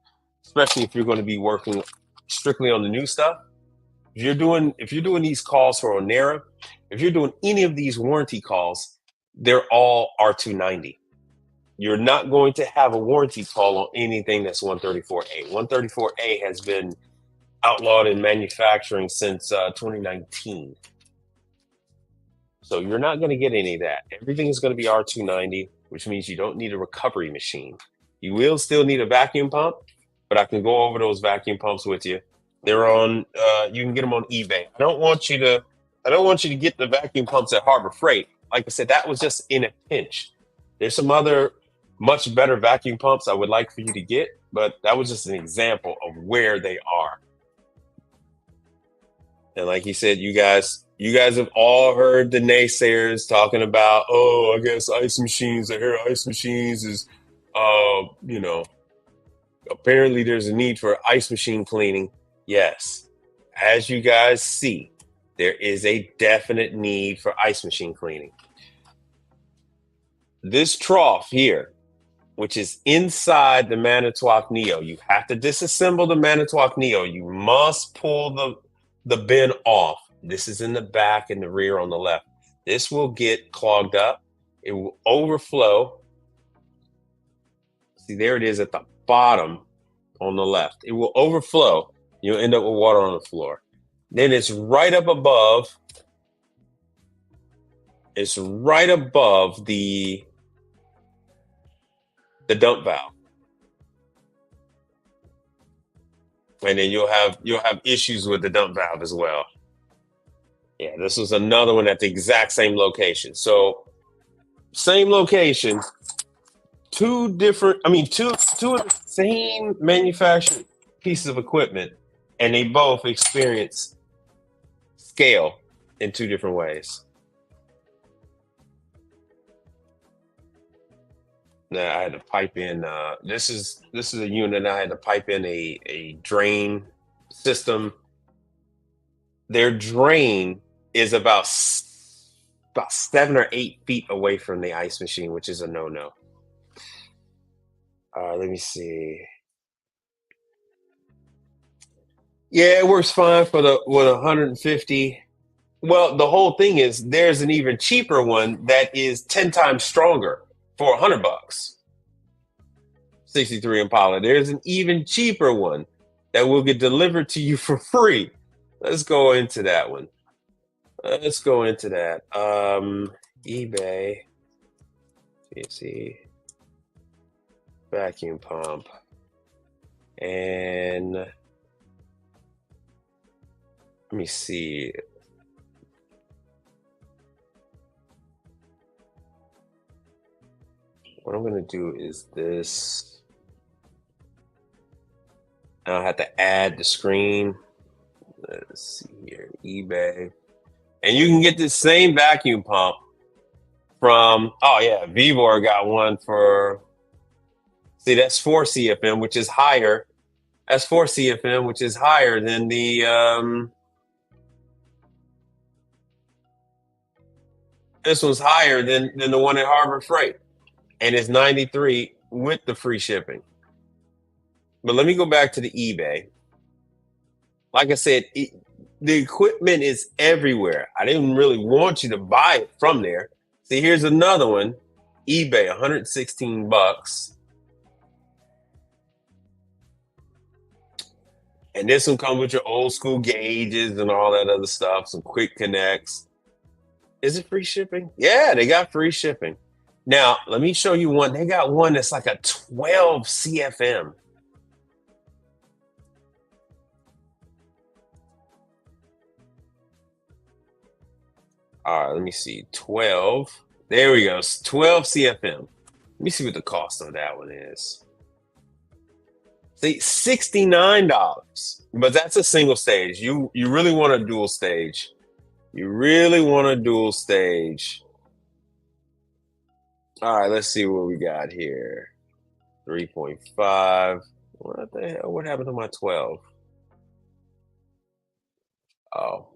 especially if you're going to be working strictly on the new stuff. If you're doing these calls for Onera, if you're doing any of these warranty calls, they're all R290. You're not going to have a warranty call on anything that's 134A. 134A has been outlawed in manufacturing since 2019. So you're not going to get any of that. Everything is going to be R290, which means you don't need a recovery machine. You will still need a vacuum pump, but I can go over those vacuum pumps with you. They're on. You can get them on eBay. I don't want you to get the vacuum pumps at Harbor Freight. Like I said, that was just in a pinch. There's some other much better vacuum pumps I would like for you to get, but that was just an example of where they are. And like he said, you guys have all heard the naysayers talking about, oh, I guess ice machines, I hear ice machines is, you know, apparently there's a need for ice machine cleaning. Yes, as you guys see, there is a definite need for ice machine cleaning. This trough here, which is inside the Manitowoc Neo, you have to disassemble the Manitowoc Neo. You must pull the bin off. This is in the back and the rear on the left. This will get clogged up. It will overflow. See, there it is at the bottom on the left. It will overflow. You'll end up with water on the floor. Then it's right up above. It's right above the dump valve. And then you'll have issues with the dump valve as well. Yeah, this was another one at the exact same location. So same location, two of the same manufactured pieces of equipment, and they both experience scale in two different ways. Now I had to pipe in. This is a unit. I had to pipe in a drain system. Their drain is about 7 or 8 feet away from the ice machine, which is a no-no. Let me see. Yeah, it works fine for the with 150. Well, the whole thing is there's an even cheaper one that is 10 times stronger for $100. 63 Impala. There's an even cheaper one that will get delivered to you for free. Let's go into that one. Let's go into that. eBay. Let's see. Vacuum pump. And let me see. What I'm going to do is this. I'll have to add the screen. Let's see here. eBay. And you can get this same vacuum pump from, oh yeah, Vevor got one for, see, that's 4 CFM, which is higher. That's 4 CFM, which is higher than this one's higher than the one at Harbor Freight. And it's 93 with the free shipping. But let me go back to the eBay. Like I said, the equipment is everywhere. I didn't really want you to buy it from there. See, here's another one. eBay, 116 bucks. And this one comes with your old school gauges and all that other stuff, some quick connects. Is it free shipping? Yeah, they got free shipping. Now, let me show you one. They got one that's like a 12 CFM. All right, let me see. 12. There we go. 12 CFM. Let me see what the cost of that one is. See, $69. But that's a single stage. You really want a dual stage. You really want a dual stage. All right, let's see what we got here. 3.5. What the hell? What happened to my 12? Oh,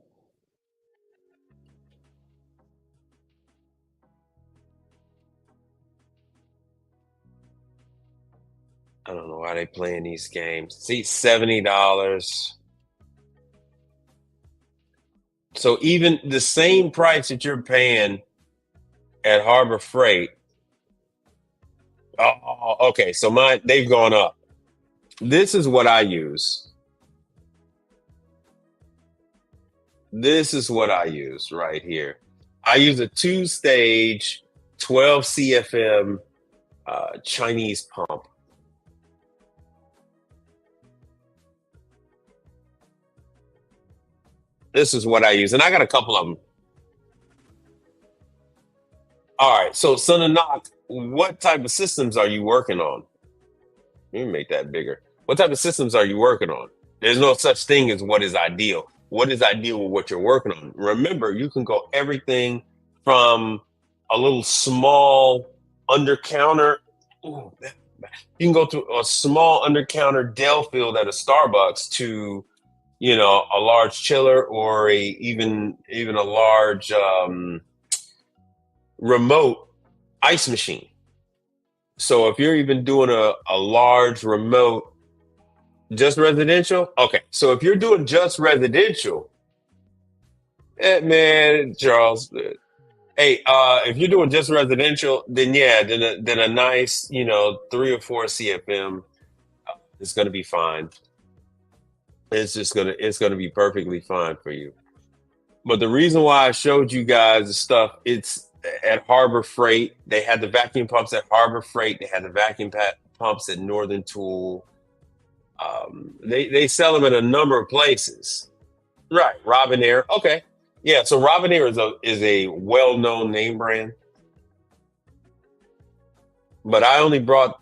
I don't know why they playing these games. See, $70. So even the same price that you're paying at Harbor Freight. Oh, okay. So they've gone up. This is what I use. This is what I use right here. I use a two-stage 12 CFM Chinese pump. This is what I use, and I got a couple of them. All right. So, Son of Knock, what type of systems are you working on? Let me make that bigger. What type of systems are you working on? There's no such thing as what is ideal. What is ideal with what you're working on? Remember, you can go everything from a little small under counter. Ooh, you can go to a small under counter Dell field at a Starbucks to, a large chiller or even a large remote ice machine. So if you're even doing a large remote just residential, okay. So if you're doing just residential, man, Charles, hey, if you're doing just residential, then yeah, then a nice, 3 or 4 CFM is going to be fine. It's gonna be perfectly fine for you. But the reason why I showed you guys the stuff, it's at Harbor Freight. They had the vacuum pumps at Harbor Freight. They had the pumps at Northern Tool. They sell them in a number of places. Right, Robinair. Okay, yeah. So Robinair is a well known name brand, but I only brought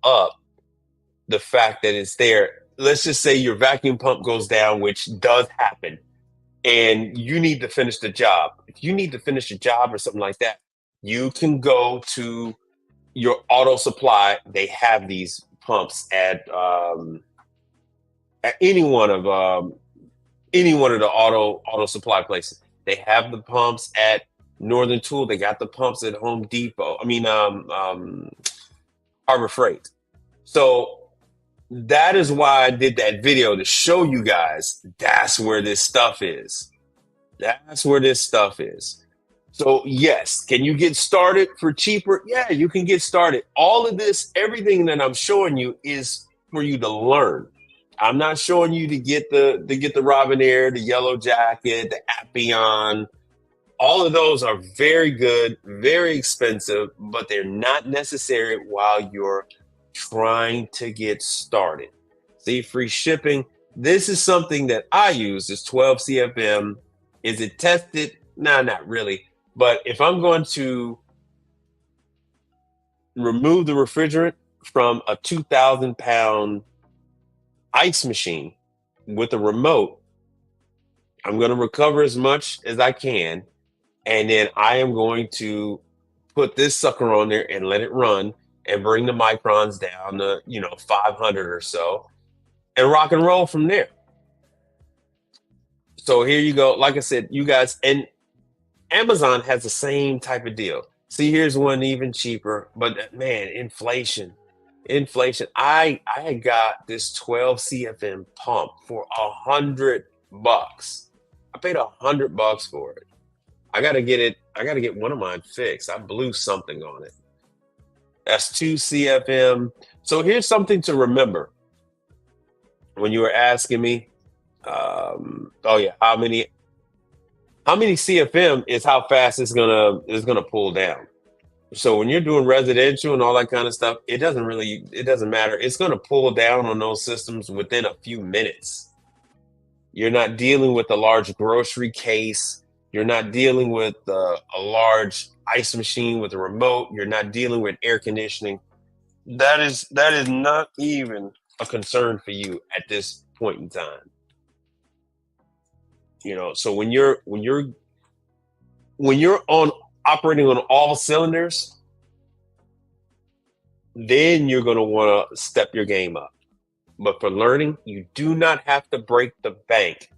up the fact that it's there. Let's just say your vacuum pump goes down, which does happen, and you need to finish the job. If you need to finish a job or something like that, you can go to your auto supply. They have these pumps at any one of the auto supply places. They have the pumps at Northern Tool. They got the pumps at Home Depot. I mean, Harbor Freight. So that is why I did that video to show you guys that's where this stuff is. That's where this stuff is. So yes, can you get started for cheaper? Yeah, you can get started. All of this, everything that I'm showing you is for you to learn. I'm not showing you to get the Robinair, the Yellow Jacket, the Appion. All of those are very good, very expensive, but they're not necessary while you're trying to get started. See, free shipping. This is something that I use. This 12 CFM. Is it tested? Nah, not really. But if I'm going to remove the refrigerant from a 2,000-pound ice machine with a remote, I'm going to recover as much as I can. And then I am going to put this sucker on there and let it run and bring the microns down to, 500 or so and rock and roll from there. So here you go. Like I said, you guys, and Amazon has the same type of deal. See, here's one even cheaper, but man, inflation. I got this 12 CFM pump for $100. I paid $100 for it. I gotta get it. I gotta get one of mine fixed. I blew something on it. That's 2 CFM. So here's something to remember when you were asking me. Oh yeah, how many CFM is how fast it's gonna pull down. So when you're doing residential and all that kind of stuff, it doesn't matter. It's gonna pull down on those systems within a few minutes. You're not dealing with a large grocery case. You're not dealing with a large ice machine with a remote. You're not dealing with air conditioning. That is not even a concern for you at this point in time. So when you're on operating on all cylinders, then you're going to want to step your game up. But for learning, you do not have to break the bank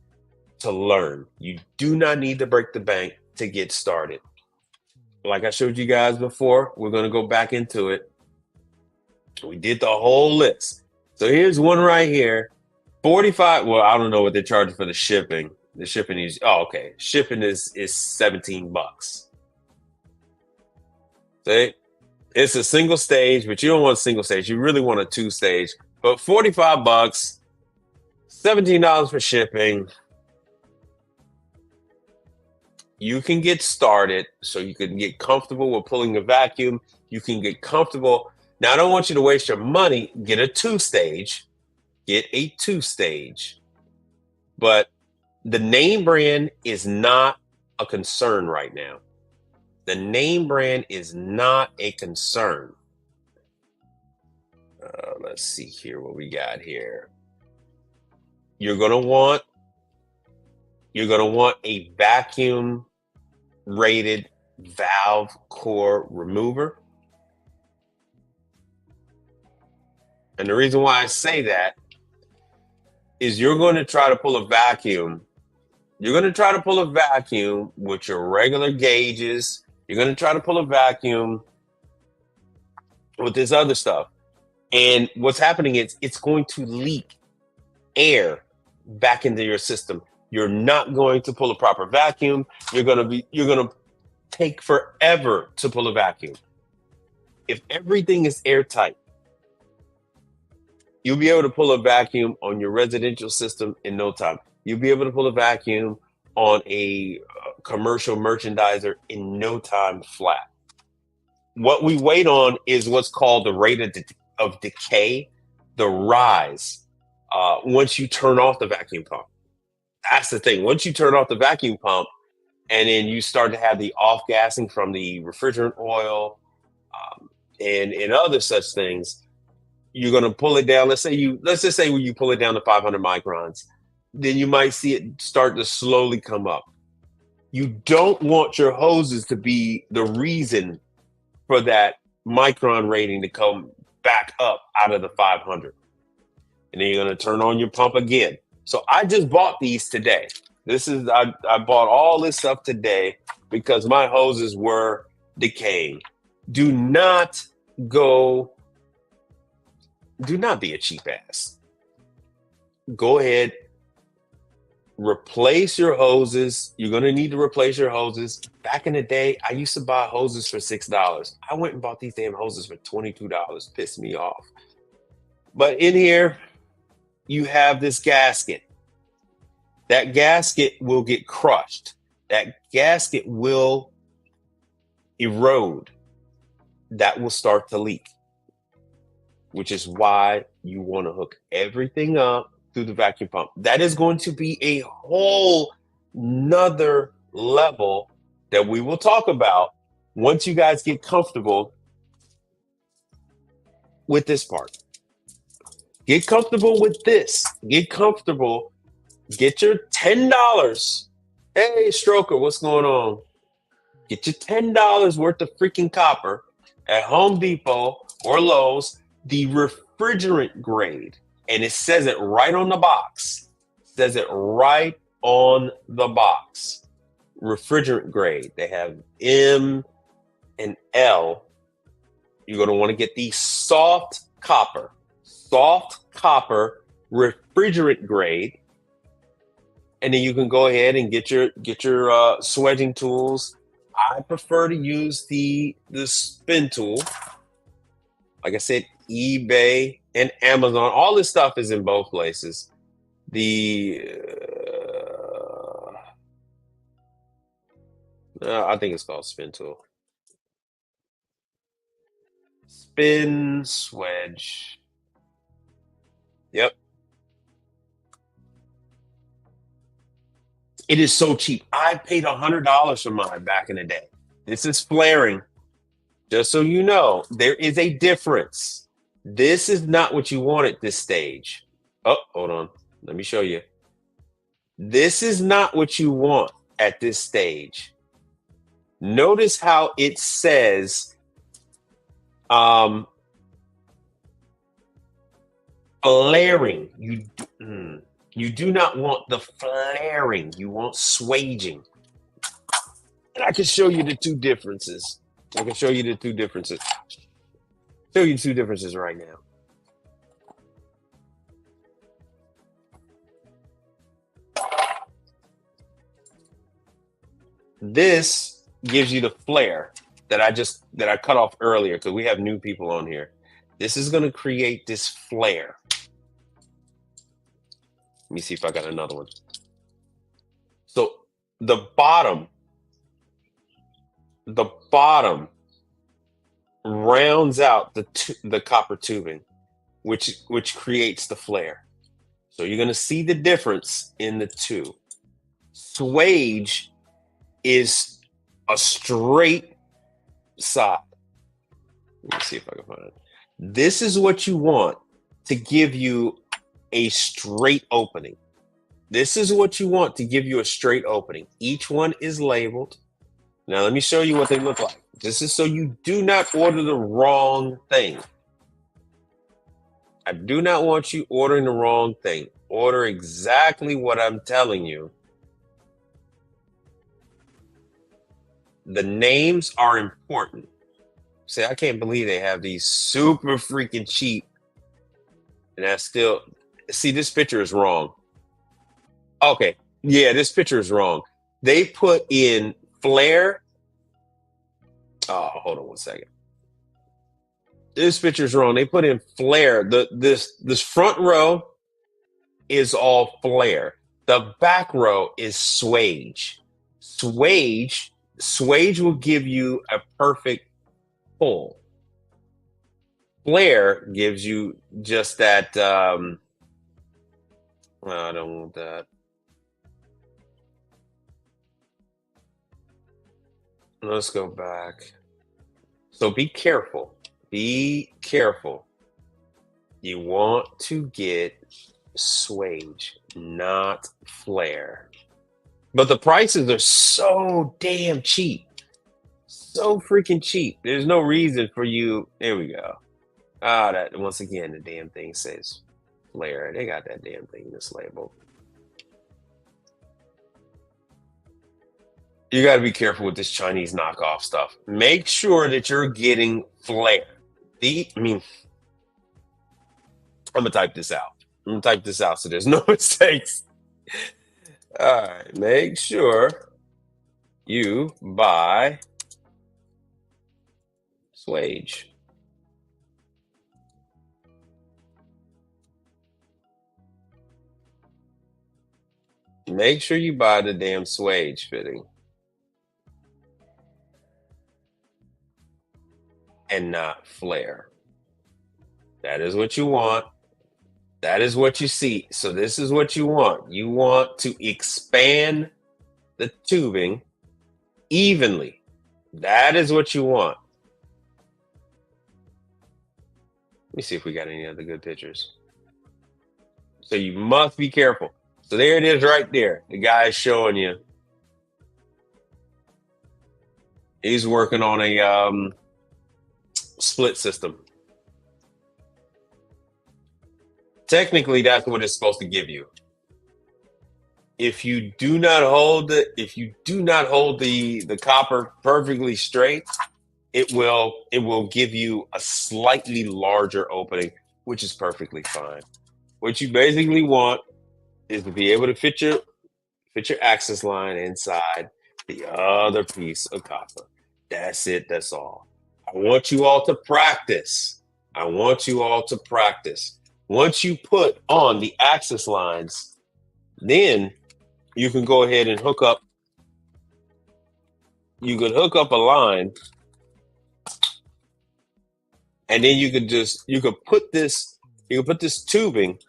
to learn. You do not need to break the bank to get started. Like I showed you guys before, we're going to go back into it. We did the whole list. So here's one right here. 45. Well, I don't know what they're charging for the shipping. The shipping is, oh, okay. Shipping is $17. See? It's a single stage, but you don't want a single stage. You really want a two stage. But $45, $17 for shipping. You can get started, so you can get comfortable with pulling a vacuum. You can get comfortable. Now, I don't want you to waste your money. Get a two stage. Get a two stage. But the name brand is not a concern right now. The name brand is not a concern. Let's see here what we got here. You're gonna want a vacuum rated valve core remover. And the reason why I say that is you're going to try to pull a vacuum. You're going to try to pull a vacuum with your regular gauges. You're going to try to pull a vacuum with this other stuff. And what's happening is it's going to leak air back into your system. You're not going to pull a proper vacuum. You're going to take forever to pull a vacuum. If everything is airtight, you'll be able to pull a vacuum on your residential system in no time. You'll be able to pull a vacuum on a commercial merchandiser in no time flat. What we wait on is what's called the rate of decay, the rise, once you turn off the vacuum pump. That's the thing. Once you turn off the vacuum pump and then you start to have the off-gassing from the refrigerant oil and other such things, you're going to pull it down. Let's just say when you pull it down to 500 microns, then you might see it start to slowly come up. You don't want your hoses to be the reason for that micron rating to come back up out of the 500. And then you're going to turn on your pump again. So I just bought these today. I bought all this stuff today because my hoses were decaying. Do not be a cheap ass. Go ahead, replace your hoses. You're going to need to replace your hoses. Back in the day, I used to buy hoses for $6. I went and bought these damn hoses for $22. Pissed me off. But in here, you have this gasket. That gasket will get crushed. That gasket will erode. That will start to leak, which is why you want to hook everything up through the vacuum pump. That is going to be a whole nother level that we will talk about once you guys get comfortable with this part. Get comfortable with this. Get comfortable. Get your $10. Hey, Stroker, what's going on? Get your $10 worth of freaking copper at Home Depot or Lowe's, the refrigerant grade. And it says it right on the box. It says it right on the box. Refrigerant grade. They have M and L. You're going to want to get the soft copper refrigerant grade. And then you can go ahead and get your swedging tools. I prefer to use the spin tool. Like I said, eBay and Amazon. All this stuff is in both places. I think it's called spin tool. Spin swedge. Yep. It is so cheap. I paid $100 for mine back in the day. This is flaring. Just so you know, there is a difference. This is not what you want at this stage. Oh, hold on. Let me show you. This is not what you want at this stage. Notice how it says flaring. You do not want the flaring. You want swaging. And I can show you the two differences. I can show you the two differences. Show you two differences right now. This gives you the flare that I cut off earlier because we have new people on here. This is going to create this flare. Let me see if I got another one. So the bottom rounds out the copper tubing, which creates the flare. So you're going to see the difference in the two. Swage is a straight side. Let me see if I can find it. This is what you want to give you a straight opening. This is what you want to give you a straight opening. Each one is labeled. Now let me show you what they look like. This is so you do not order the wrong thing. I do not want you ordering the wrong thing. Order exactly what I'm telling you. The names are important. See, I can't believe they have these super freaking cheap. And that's still, see, this picture is wrong. Okay. Yeah, this picture is wrong. They put in flare. Oh, hold on one second. This picture is wrong. They put in flare. This front row is all flare. The back row is swage. Swage will give you a perfect pull. Flare gives you just that. I don't want that. Let's go back. So be careful. Be careful. You want to get swage, not flare. But the prices are so damn cheap. So freaking cheap. There's no reason for you. There we go. That once again, the damn thing says flare. They got that damn thing mislabeled. You got to be careful with this Chinese knockoff stuff. Make sure that you're getting flare. I'm gonna type this out. I'm gonna type this out so there's no mistakes. All right, make sure you buy swage. Make sure you buy the damn swage fitting. And not flare. That is what you want. That is what you see. So this is what you want. You want to expand the tubing evenly. That is what you want. Let me see if we got any other good pictures. So you must be careful. So there it is right there. The guy is showing you. He's working on a split system. Technically, that's what it's supposed to give you. If you do not hold the copper perfectly straight, it will give you a slightly larger opening, which is perfectly fine. What you basically want is to be able to fit your access line inside the other piece of copper. That's it. That's all. I want you all to practice. Once you put on the access lines, then you can go ahead and hook up. You can hook up a line, and then you could put this tubing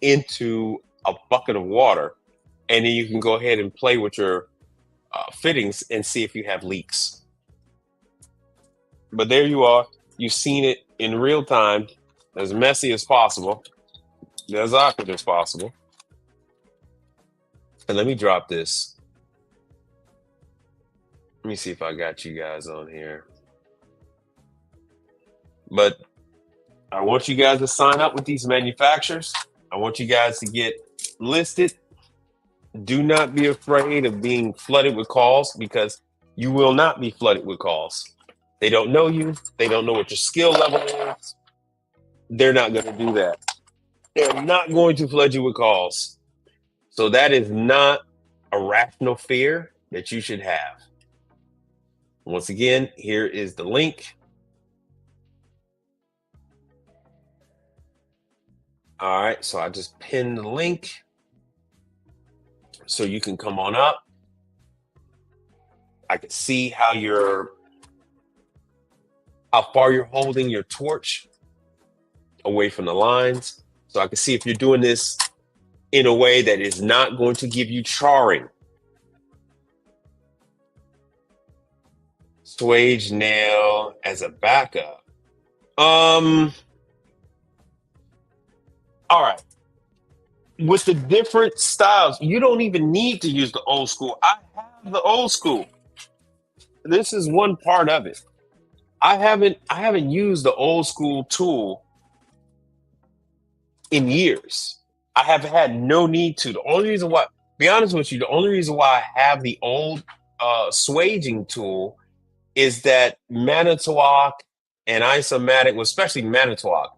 into a bucket of water, and then you can go ahead and play with your fittings and see if you have leaks. But there you are. You've seen it in real time, as messy as possible, as awkward as possible. And let me drop this. Let me see if I got you guys on here. But I want you guys to sign up with these manufacturers. I want you guys to get listed. Do not be afraid of being flooded with calls, because you will not be flooded with calls. They don't know you. They don't know what your skill level is. They're not going to do that. They're not going to flood you with calls. So that is not a rational fear that you should have. Once again, here is the link. All right, so I just pinned the link so you can come on up. I can see how far you're holding your torch away from the lines. So I can see if you're doing this in a way that is not going to give you charring. Swage nail as a backup. All right. With the different styles, you don't even need to use the old school. I have the old school. This is one part of it. I haven't used the old school tool in years. I have had no need to. The only reason why, be honest with you, the only reason why I have the old swaging tool is that Manitowoc and Isomatic, especially Manitowoc,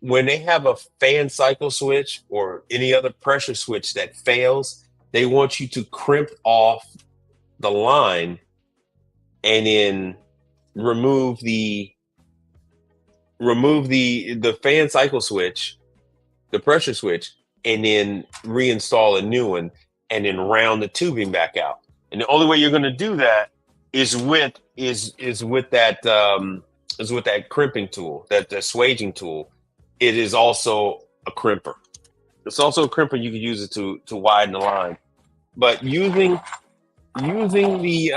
when they have a fan cycle switch or any other pressure switch that fails, they want you to crimp off the line and then remove the fan cycle switch, the pressure switch, and then reinstall a new one and then round the tubing back out. And the only way you're going to do that is with that crimping tool, that the swaging tool. It is also a crimper. It's also a crimper. You can use it to widen the line. But using the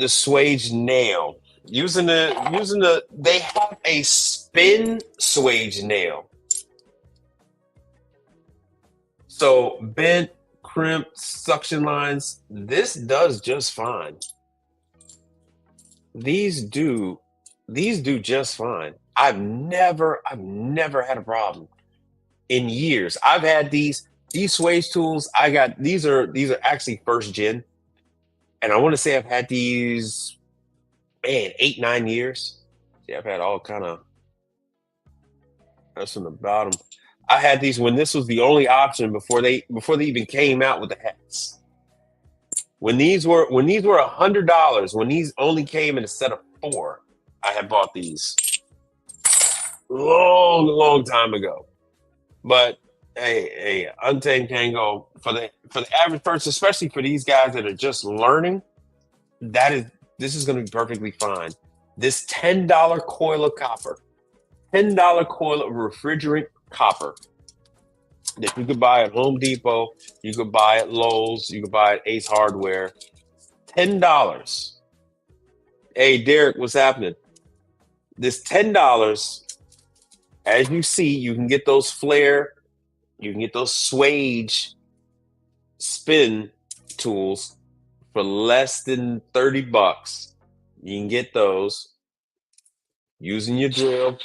swage nail, they have a spin swage nail. So bent, crimped, suction lines, this does just fine. These do just fine. I've never had a problem in years. I've had these swage tools. These are actually first gen, and I want to say I've had these 8-9 years. Yeah, I've had all kind of that's from the bottom. I had these when this was the only option before they even came out with the hats. When these were $100, when these only came in a set of 4, I had bought these long time ago. But hey, Untamed Tango, for the average person, especially for these guys that are just learning, this is going to be perfectly fine. This $10 coil of copper, $10 coil of refrigerant copper that you could buy at Home Depot, you could buy at Lowe's, you could buy at Ace Hardware. $10. Hey, Derek, what's happening? This $10, as you see, you can get those flare, you can get those swage spin tools for less than $30. You can get those using your drill.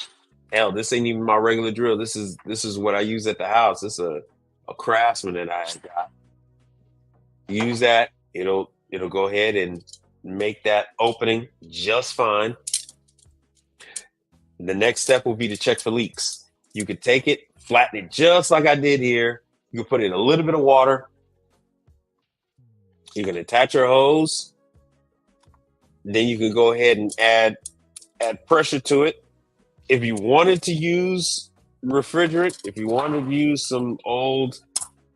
Hell, this ain't even my regular drill. This is what I use at the house. This is a Craftsman that I got. Use that. It'll go ahead and make that opening just fine. The next step will be to check for leaks. You could take it, flatten it just like I did here. You can put in a little bit of water. You can attach your hose. Then you can go ahead and add pressure to it. If you wanted to use refrigerant, if you wanted to use some old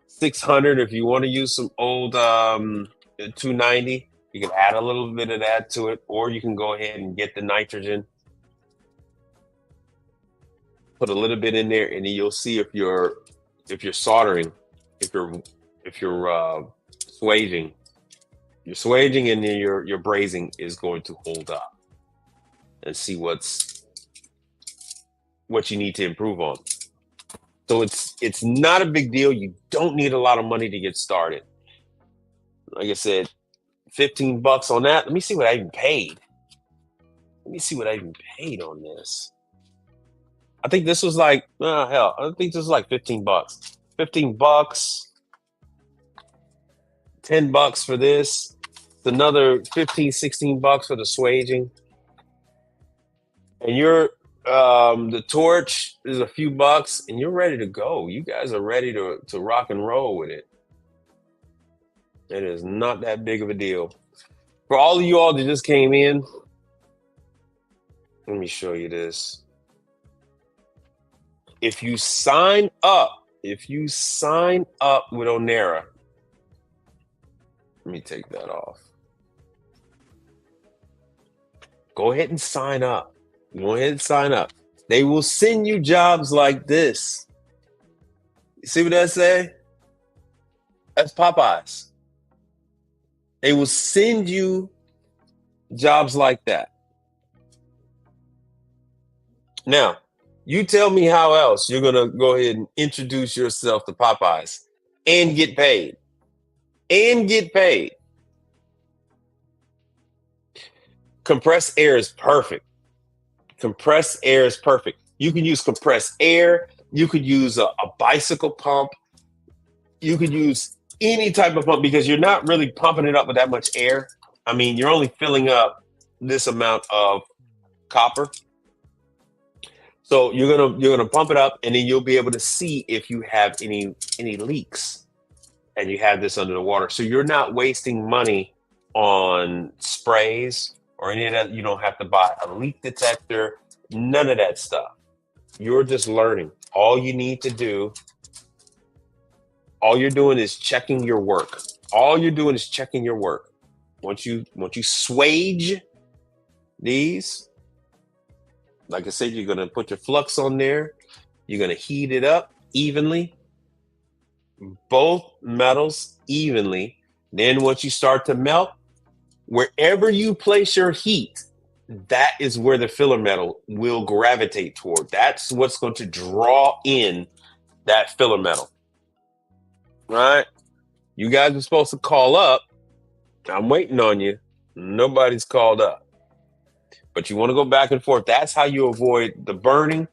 600, if you want to use some old 290, you can add a little bit of that to it, or you can go ahead and get the nitrogen, put a little bit in there, and then you'll see if you're soldering, if you're swaging, and then your brazing is going to hold up, and see what you need to improve on. So it's not a big deal. You don't need a lot of money to get started. Like I said, $15 on that. Let me see what I even paid. Let me see what I even paid on this. I think this was like, hell, I think this was like $15. $15, $10 for this. It's another $15, $16 for the swaging. And you're the torch is a few bucks and you're ready to go. You guys are ready to rock and roll with it. It is not that big of a deal. For all of you all that just came in, let me show you this. If you sign up with Onera, let me take that off. Go ahead and sign up. Go ahead and sign up. They will send you jobs like this. You see what that say? That's Popeyes. They will send you jobs like that. Now, you tell me how else you're going to go ahead and introduce yourself to Popeyes and get paid. And get paid. Compressed air is perfect. Compressed air is perfect. You can use compressed air. You could use a bicycle pump. You could use any type of pump because you're not really pumping it up with that much air. I mean, you're only filling up this amount of copper. So you're gonna pump it up, and then you'll be able to see if you have any leaks, and you have this under the water. So you're not wasting money on sprays or any of that. You don't have to buy a leak detector, none of that stuff. You're just learning. All you need to do, all you're doing is checking your work. All you're doing is checking your work. Once you swage these, like I said, you're going to put your flux on there. You're going to heat it up evenly, both metals evenly. Then once you start to melt, wherever you place your heat, that is where the filler metal will gravitate toward. That's what's going to draw in that filler metal. Right? You guys are supposed to call up. I'm waiting on you. Nobody's called up. But you want to go back and forth. That's how you avoid the burning,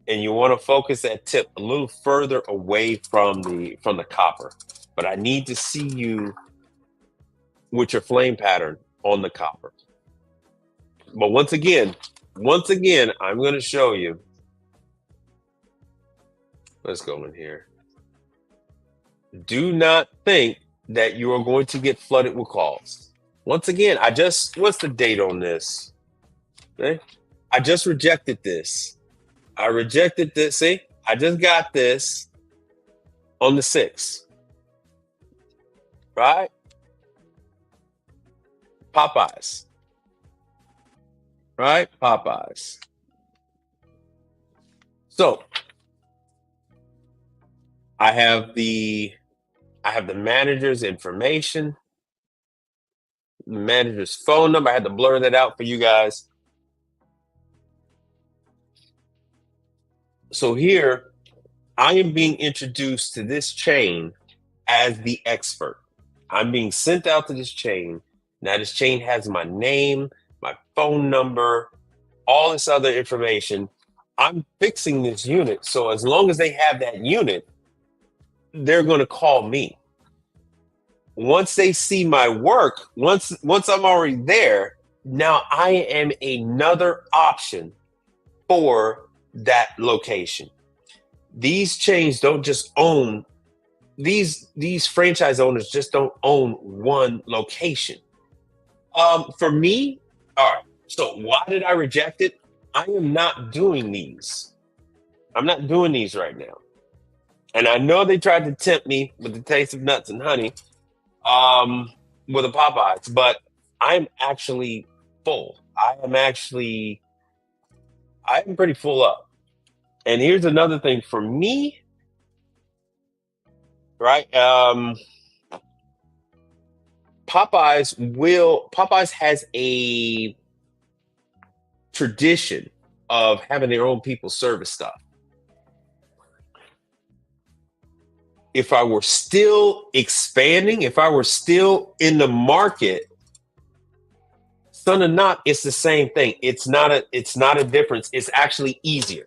and you want to focus that tip a little further away from the copper. But I need to see you with your flame pattern on the copper. But once again, I'm going to show you. Let's go in here. Do not think that you are going to get flooded with calls. Once again, what's the date on this? Okay. I just rejected this. I rejected this. See, I just got this on the 6th. Right? Popeyes. Right? Popeyes. So I have the manager's information, the manager's phone number. I had to blur that out for you guys. So here, I am being introduced to this chain as the expert. I'm being sent out to this chain. Now this chain has my name, my phone number, all this other information. I'm fixing this unit. So as long as they have that unit, they're going to call me. Once they see my work, once I'm already there, now I am another option for that location. These chains don't just own, these franchise owners just don't own one location. For me, all right, so why did I reject it? I am not doing these. I'm not doing these right now. And I know they tried to tempt me with the taste of nuts and honey with the Popeyes, but I'm actually full. I'm pretty full up. And here's another thing for me, right? Popeyes has a tradition of having their own people service stuff. If I were still expanding, if I were still in the market Son of Knock, it's the same thing. It's not a difference. It's actually easier.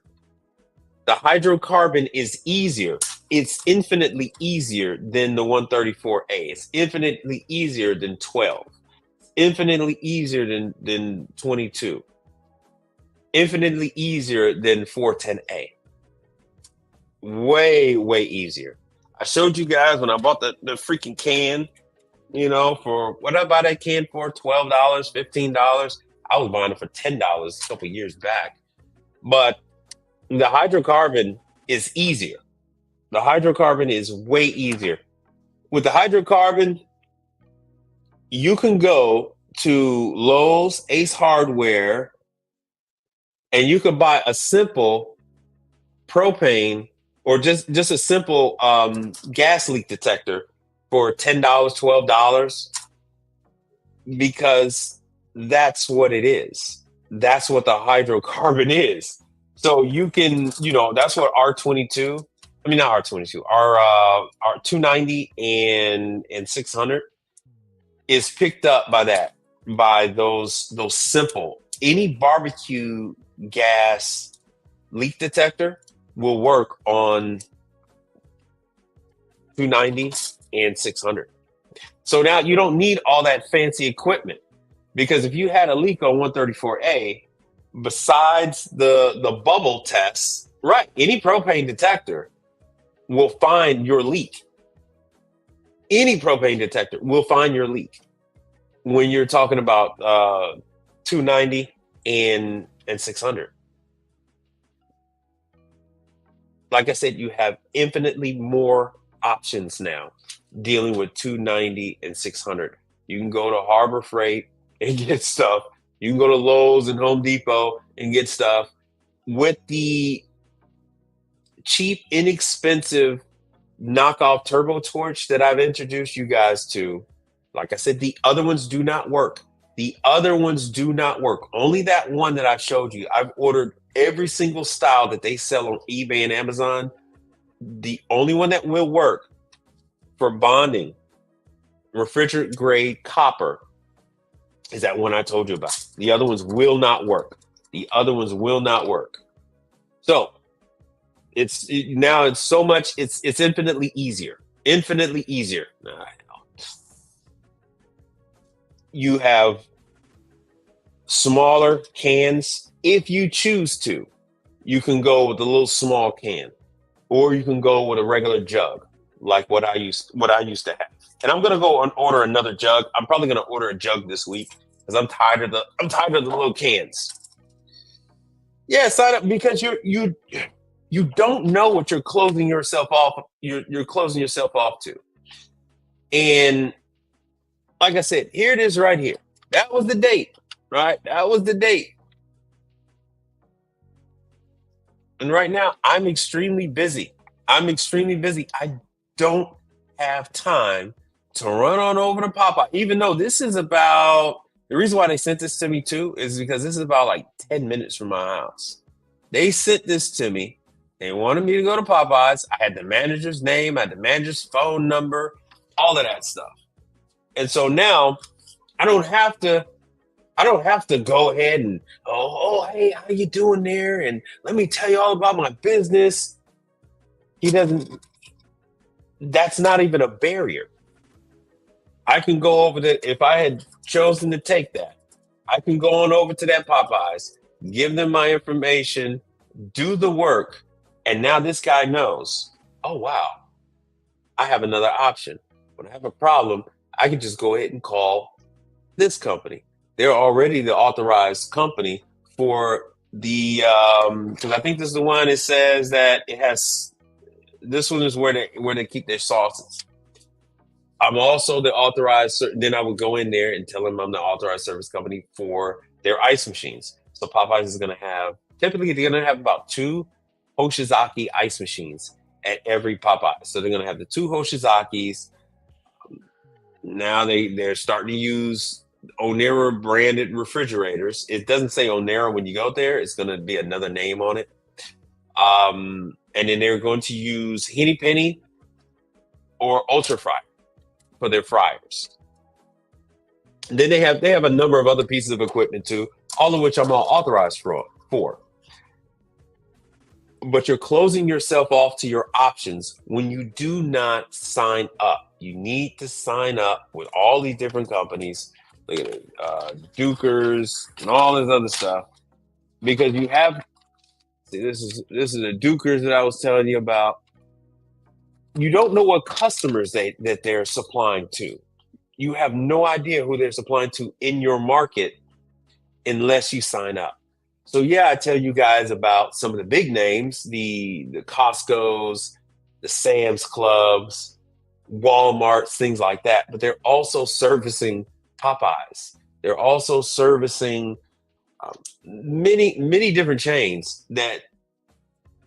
The hydrocarbon is easier. It's infinitely easier than the 134A. It's infinitely easier than 12. Infinitely easier than 22. Infinitely easier than 410A. Way, way easier. I showed you guys when I bought the freaking can, for what did I buy that can for? $12, $15. I was buying it for $10 a couple years back. But the hydrocarbon is easier. The hydrocarbon is way easier. With the hydrocarbon, you can go to Lowe's, Ace Hardware, and you can buy a simple propane or just a simple gas leak detector for $10, $12, because that's what it is. That's what the hydrocarbon is. So you can, that's what R22, I mean, not R22, our 290 and 600 is picked up by that, by those simple. Any barbecue gas leak detector will work on 290 and 600. So now you don't need all that fancy equipment, because if you had a leak on 134A, besides the bubble tests, right, any propane detector will find your leak. Any propane detector will find your leak when you're talking about 290 and 600. Like I said, you have infinitely more options now dealing with 290 and 600. You can go to Harbor Freight and get stuff. You can go to Lowe's and Home Depot and get stuff. With the cheap, inexpensive knockoff turbo torch that I've introduced you guys to, like I said, the other ones do not work. The other ones do not work. Only that one that I showed you. I've ordered every single style that they sell on eBay and Amazon. The only one that will work for bonding refrigerant grade copper is that one I told you about. The other ones will not work. The other ones will not work. So it's infinitely easier. Infinitely easier. You have smaller cans. If you choose to, you can go with a little small can, or you can go with a regular jug, like what I used to have. And I'm gonna go and order another jug. I'm probably gonna order a jug this week because I'm tired of the little cans. Yeah, sign up, because you don't know what you're closing yourself off. You're closing yourself off to. And like I said, here it is right here. That was the date, right? That was the date. And right now, I'm extremely busy. I don't have time to run on over to Popeye, even though this is about, the reason why they sent this to me too is because this is about like 10 minutes from my house. They sent this to me. They wanted me to go to Popeyes. I had the manager's name, I had the manager's phone number, all of that stuff. And so now I don't have to go ahead and, hey, how you doing there? And let me tell you all about my business. That's not even a barrier. I can go over there. If I had chosen to take that, I can go on over to that Popeyes, give them my information, do the work. And now this guy knows, oh, wow, I have another option. When I have a problem, I can just go ahead and call this company. They're already the authorized company for the, because I think this is the one that says that it has, this one is where they keep their sauces. I'm also the authorized, then I would go in there and tell them I'm the authorized service company for their ice machines. So Popeyes is going to have, typically they're going to have about 2 Hoshizaki ice machines at every Popeyes. So they're going to have the 2 Hoshizakis. Now they're starting to use Onera branded refrigerators. It doesn't say Onera when you go there. It's going to be another name on it. And then they're going to use Henny Penny or Ultra Fry for their fryers. Then they have a number of other pieces of equipment too, all of which I'm all authorized for. But you're closing yourself off to your options when you do not sign up. You need to sign up with all these different companies, like Dukers and all this other stuff, because you have. See, this is the Dukers that I was telling you about. You don't know what customers that they're supplying to. You have no idea who they're supplying to in your market unless you sign up. So yeah, I tell you guys about some of the big names, the Costco's, the Sam's Clubs, Walmart's, things like that. But they're also servicing Popeyes. They're also servicing many different chains. That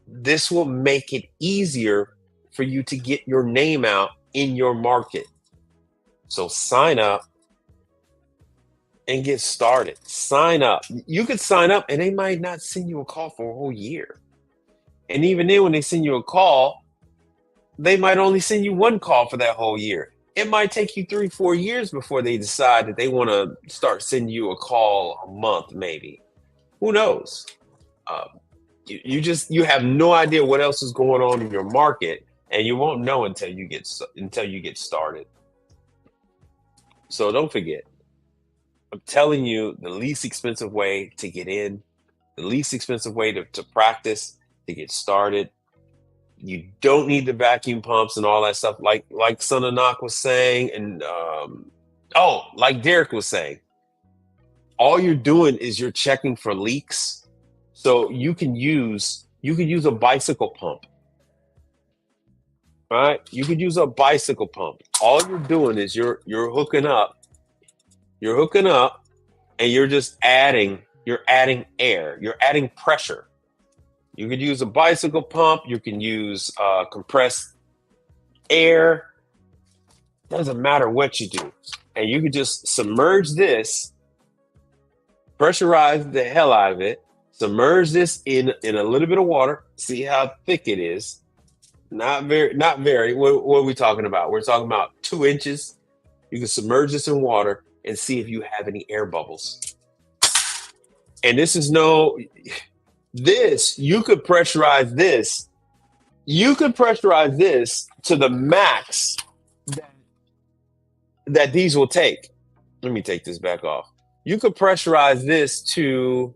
this will make it easier for you to get your name out in your market. So sign up and get started. Sign up. You could sign up and they might not send you a call for a whole year. And even then, when they send you a call, they might only send you one call for that whole year. It might take you 3-4 years before they decide that they want to start sending you a call a month, maybe. Who knows? You have no idea what else is going on in your market, and you won't know until you get started. So don't forget. I'm telling you, the least expensive way to get in, the least expensive way to practice, to get started. You don't need the vacuum pumps and all that stuff, like Son of Knock was saying, and like Derek was saying. All you're doing is you're checking for leaks. So you can use a bicycle pump. Right? You could use a bicycle pump. All you're doing is you're hooking up. You're hooking up and you're adding air. You're adding pressure. You could use a bicycle pump. You can use compressed air. Doesn't matter what you do. And you could just submerge this, pressurize the hell out of it, submerge this in a little bit of water, see how thick it is. Not very. What are we talking about? We're talking about 2 inches. You can submerge this in water and see if you have any air bubbles. And you could pressurize this. You could pressurize this to the max that these will take. Let me take this back off. You could pressurize this to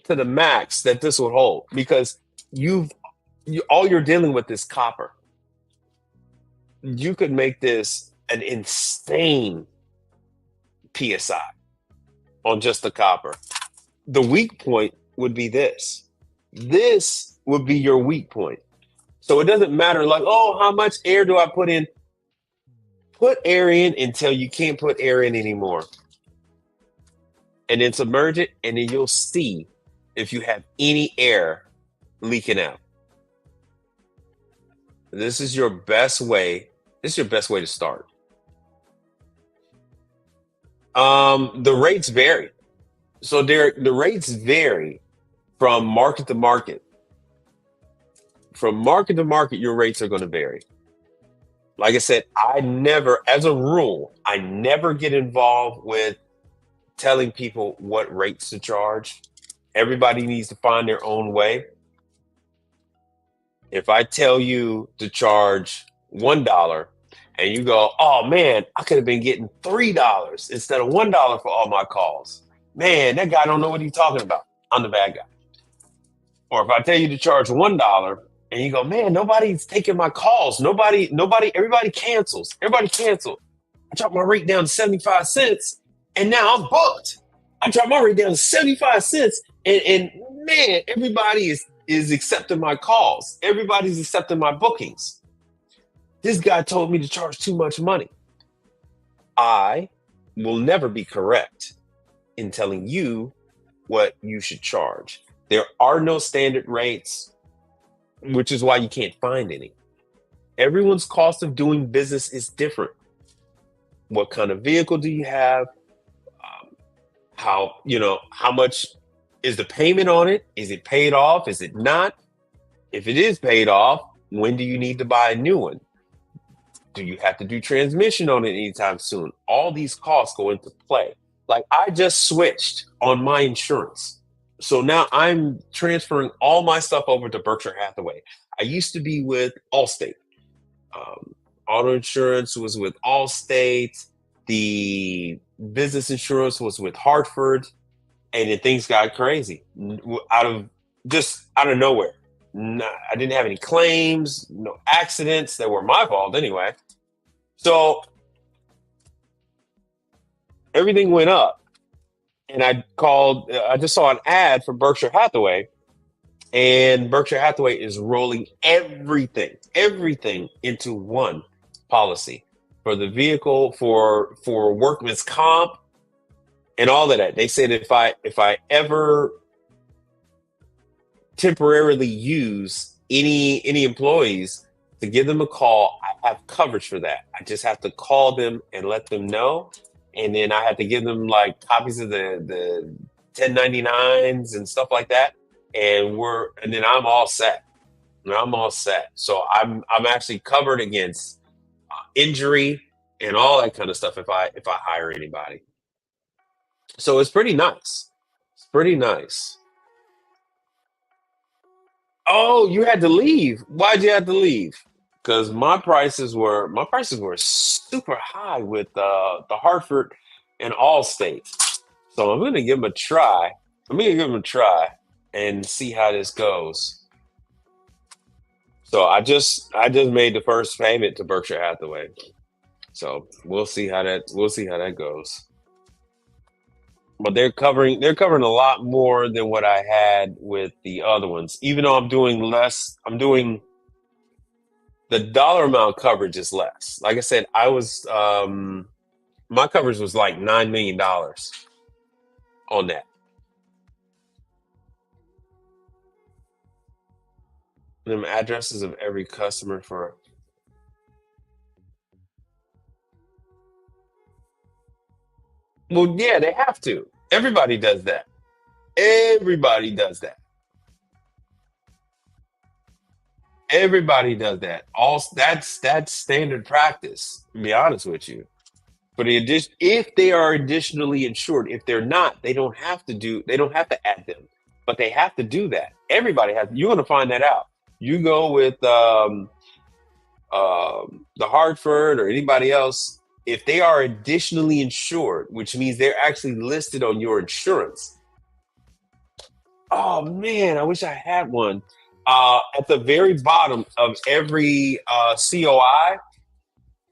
the max that this would hold, because all you're dealing with is copper. You could make this an insane PSI on just the copper. The weak point would be this. This would be your weak point. So it doesn't matter like, oh, how much air do I put in? Put air in until you can't put air in anymore. And then submerge it, and then you'll see if you have any air leaking out. This is your best way. This is your best way to start. The rates vary. So the rates vary from market to market. From market to market, your rates are going to vary. Like I said, as a rule, I never get involved with telling people what rates to charge. Everybody needs to find their own way. If I tell you to charge $1 and you go, oh man, I could have been getting $3 instead of $1 for all my calls. Man, that guy don't know what he's talking about. I'm the bad guy. Or if I tell you to charge $1 and you go, man, nobody's taking my calls. Everybody cancels. Everybody canceled. I dropped my rate down to 75 cents and now I'm booked. I dropped my rate down to 75 cents and man, everybody is accepting my calls. Everybody's accepting my bookings. This guy told me to charge too much money. I will never be correct in telling you what you should charge. There are no standard rates, which is why you can't find any. Everyone's cost of doing business is different. What kind of vehicle do you have? How much is the payment on it? Is it paid off? Is it not? If it is paid off, when do you need to buy a new one? Do you have to do transmission on it anytime soon? All these costs go into play. Like I just switched on my insurance. So now I'm transferring all my stuff over to Berkshire Hathaway. I used to be with Allstate. Um, Auto insurance was with Allstate. The business insurance was with Hartford, and then things got crazy out of out of nowhere. No, I didn't have any claims, no accidents that were my fault anyway. So everything went up, and I called. I just saw an ad for Berkshire Hathaway, and Berkshire Hathaway is rolling everything into one policy for the vehicle, for workman's comp, and all of that. They said if I ever temporarily use any employees, to give them a call, I have coverage for that. I just have to call them and let them know, and then I have to give them like copies of the 1099s and stuff like that, and then I'm all set. And I'm all set. So I'm actually covered against injury and all that kind of stuff if I hire anybody. So it's pretty nice. It's pretty nice. Oh, you had to leave. Why'd you have to leave? Because my prices were super high with the Hartford and Allstate. So I'm gonna give them a try. I'm gonna give them a try and see how this goes. So I just made the first payment to Berkshire Hathaway. So we'll see how that goes. But they're covering a lot more than what I had with the other ones. Even though I'm doing less, I'm doing the dollar amount coverage is less. Like I said, my coverage was like $9 million on that. Them addresses of every customer for well, yeah, they have to. Everybody does that. Everybody does that. Everybody does that. All that's standard practice. To be honest with you. For the addition, if they are additionally insured, if they're not, they don't have to do. They don't have to add them, but they have to do that. Everybody has. You're going to find that out. You go with the Hartford or anybody else. If they are additionally insured, which means they're actually listed on your insurance. Oh man, I wish I had one. At the very bottom of every COI,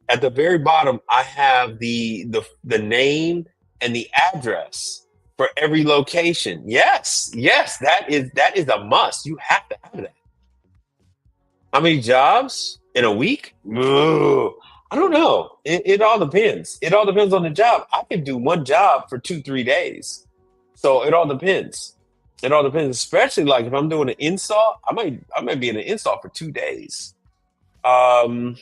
at the very bottom, I have the name and the address for every location. Yes, yes, that is a must. You have to have that. How many jobs in a week? Ugh, I don't know. It all depends. It all depends on the job. I could do one job for 2, 3 days. So it all depends. It all depends, especially like if I'm doing an install, I might be in an install for 2 days. Um,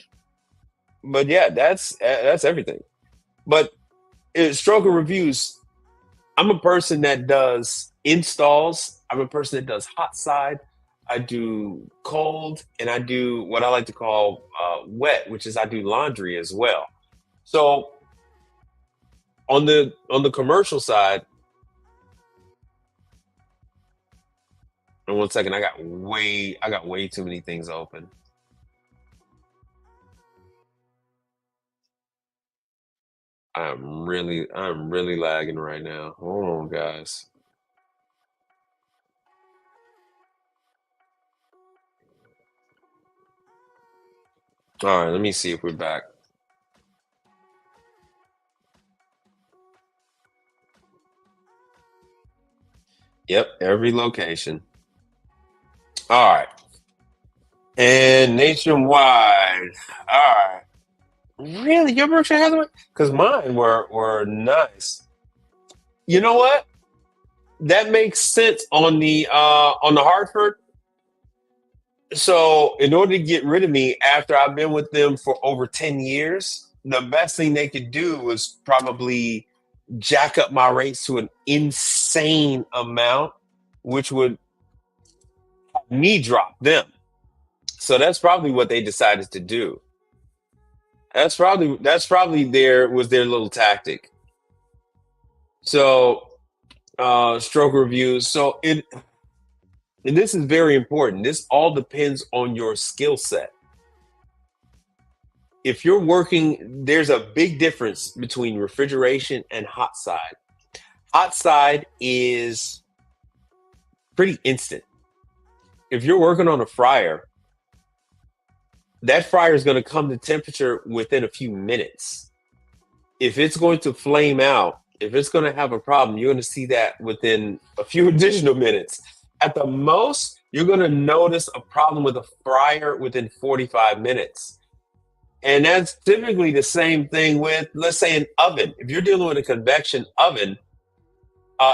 but yeah, that's everything. But stroke of reviews, I'm a person that does installs. I'm a person that does hot side. I do cold, and I do what I like to call wet, which is I do laundry as well. So on the commercial side, and one second, I got way too many things open. I'm really lagging right now. Hold on, guys. All right, let me see if we're back. Yep, every location. All right, and nationwide. All right, really, your Berkshire Hathaway? Because mine were nice. You know what? That makes sense on the Hartford. So, in order to get rid of me after I've been with them for over 10 years, the best thing they could do was probably jack up my rates to an insane amount, which would have me drop them. So that's probably what they decided to do. That's probably their little tactic. So stroke reviews. So it and this is very important. This all depends on your skill set. If you're working, there's a big difference between refrigeration and hot side. Hot side is pretty instant. If you're working on a fryer, that fryer is going to come to temperature within a few minutes. If it's going to flame out, if it's going to have a problem, you're going to see that within a few additional minutes. At the most, you're going to notice a problem with a fryer within 45 minutes. And that's typically the same thing with, let's say, an oven. If you're dealing with a convection oven,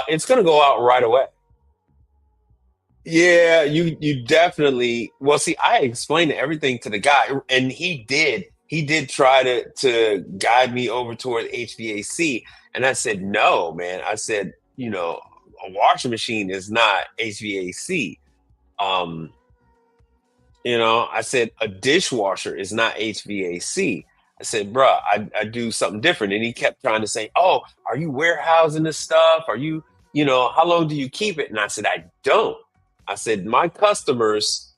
it's going to go out right away. Yeah, you definitely. Well, see, I explained everything to the guy, and he did try to guide me over toward HVAC, and I said, no, man. I said, a washing machine is not HVAC. Um, I said a dishwasher is not HVAC. I said, bruh, I do something different. And he kept trying to say, oh, are you warehousing this stuff? Are you, how long do you keep it? And I said, I don't. I said, my customers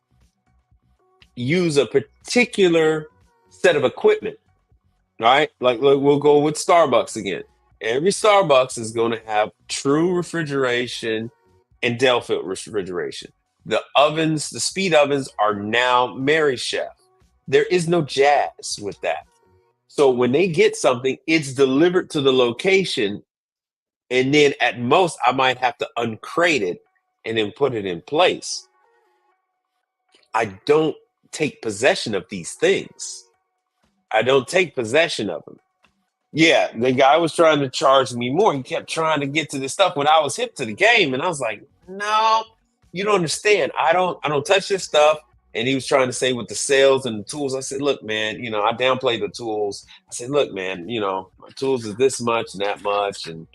use a particular set of equipment, right? Like, look, we'll go with Starbucks again. Every Starbucks is going to have true refrigeration and Delphi refrigeration. The ovens, the speed ovens are now Mary Chef. There is no jazz with that. So when they get something, it's delivered to the location, and then at most I might have to uncrate it and then put it in place. I don't take possession of these things. I don't take possession of them. Yeah, the guy was trying to charge me more. He kept trying to get to this stuff when I was hip to the game, and I was like, "No, you don't understand. I don't touch this stuff." And he was trying to say with the sales and the tools. I said, "Look, man, I downplay the tools. I said, look, man, my tools is this much and that much, and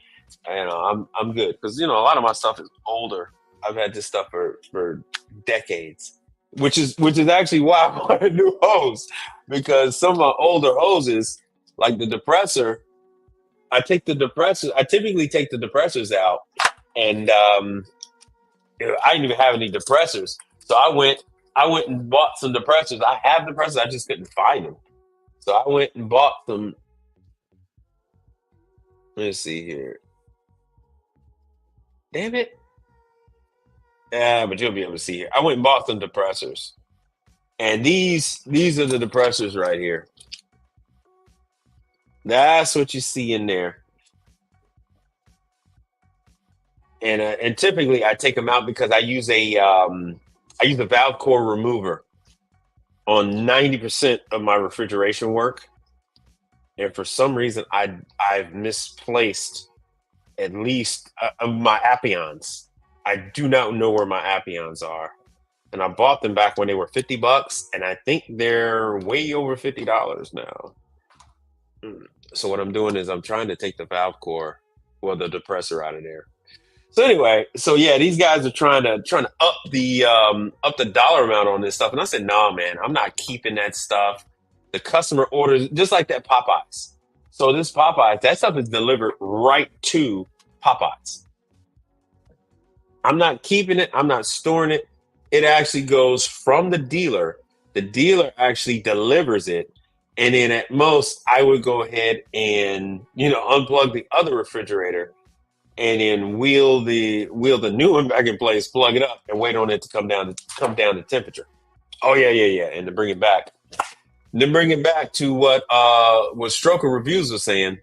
I'm good because a lot of my stuff is older. I've had this stuff for decades, which is actually why I want a new hose because some of my older hoses, like the depressor, I typically take the depressors out, and I didn't even have any depressors. So I went and bought some depressors. I have depressors, I just couldn't find them. So I went and bought them. Let's see here. Damn it. Yeah, but you'll be able to see here. I went and bought some depressors. And these are the depressors right here. That's what you see in there. And typically I take them out because I use a valve core remover on 90% of my refrigeration work. And for some reason I've misplaced at least of my Appians. I do not know where my Appians are. And I bought them back when they were $50, and I think they're way over $50 now. Mm. So what I'm doing is I'm trying to take the valve core, well, the depressor out of there. So anyway, so yeah, these guys are trying to up the dollar amount on this stuff, and I said, "No, man, I'm not keeping that stuff." The customer orders just like that Popeyes. So this Popeyes, that stuff is delivered right to Popeyes. I'm not keeping it. I'm not storing it. It actually goes from the dealer. The dealer actually delivers it, and then at most, I would go ahead and unplug the other refrigerator and then wheel the new one back in place, plug it up, and wait on it to come down to temperature. Oh yeah, yeah, yeah, and to bring it back. Then bring it back to what Stroker Reviews was saying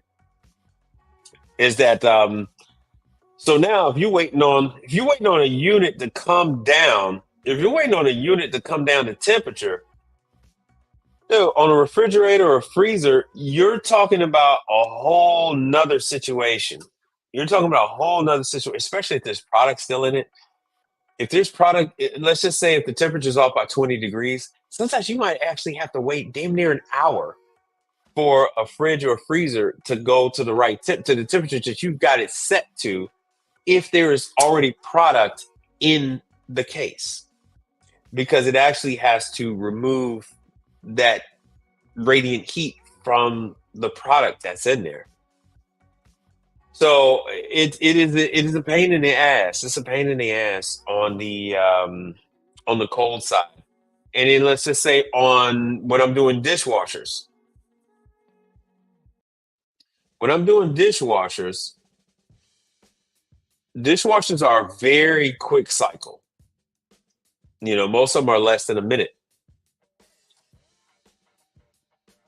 is that so now if you're waiting on a unit to come down, if you're waiting on a unit to come down to temperature, dude, on a refrigerator or a freezer, you're talking about a whole nother situation. You're talking about a whole nother situation, especially if there's product still in it. If there's product, let's just say if the temperature's off by 20 degrees, sometimes you might actually have to wait damn near an hour for a fridge or a freezer to go to the right to the temperature that you've got it set to if there is already product in the case, because it actually has to remove that radiant heat from the product that's in there. So it is a pain in the ass. It's a pain in the ass on the cold side. And then let's just say on when I'm doing dishwashers. When I'm doing dishwashers are a very quick cycle. Most of them are less than a minute.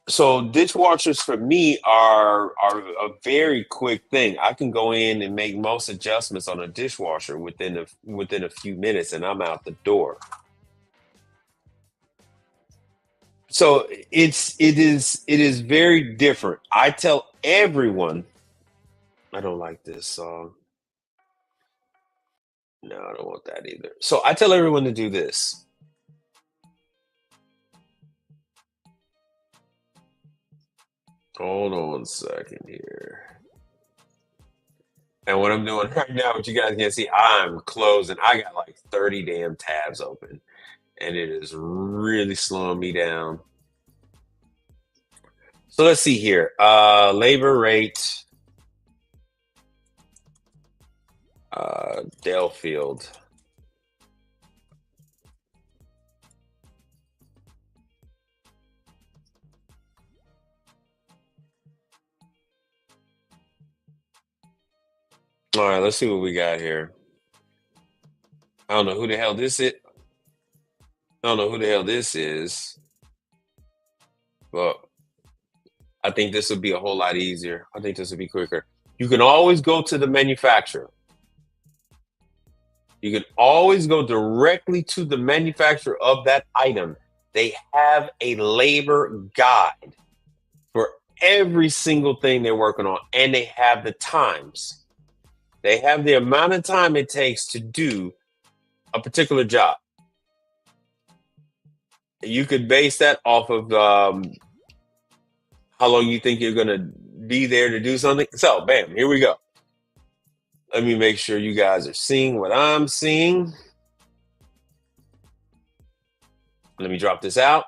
So dishwashers for me are a very quick thing. I can go in and make most adjustments on a dishwasher within a few minutes, and I'm out the door. So it is very different. I tell everyone I don't like this song. No, I don't want that either. So I tell everyone to do this. Hold on a second here. And what I'm doing right now, what you guys can see, I'm closing. I got like 30 damn tabs open, and it is really slowing me down. So let's see here. Labor rate, Delfield. All right, let's see what we got here. I don't know who the hell this is. I don't know who the hell this is, but I think this would be a whole lot easier. I think this would be quicker. You can always go to the manufacturer. You can always go directly to the manufacturer of that item. They have a labor guide for every single thing they're working on, and they have the times. They have the amount of time it takes to do a particular job. You could base that off of how long you think you're going to be there to do something. So, bam, here we go. Let me make sure you guys are seeing what I'm seeing. Let me drop this out.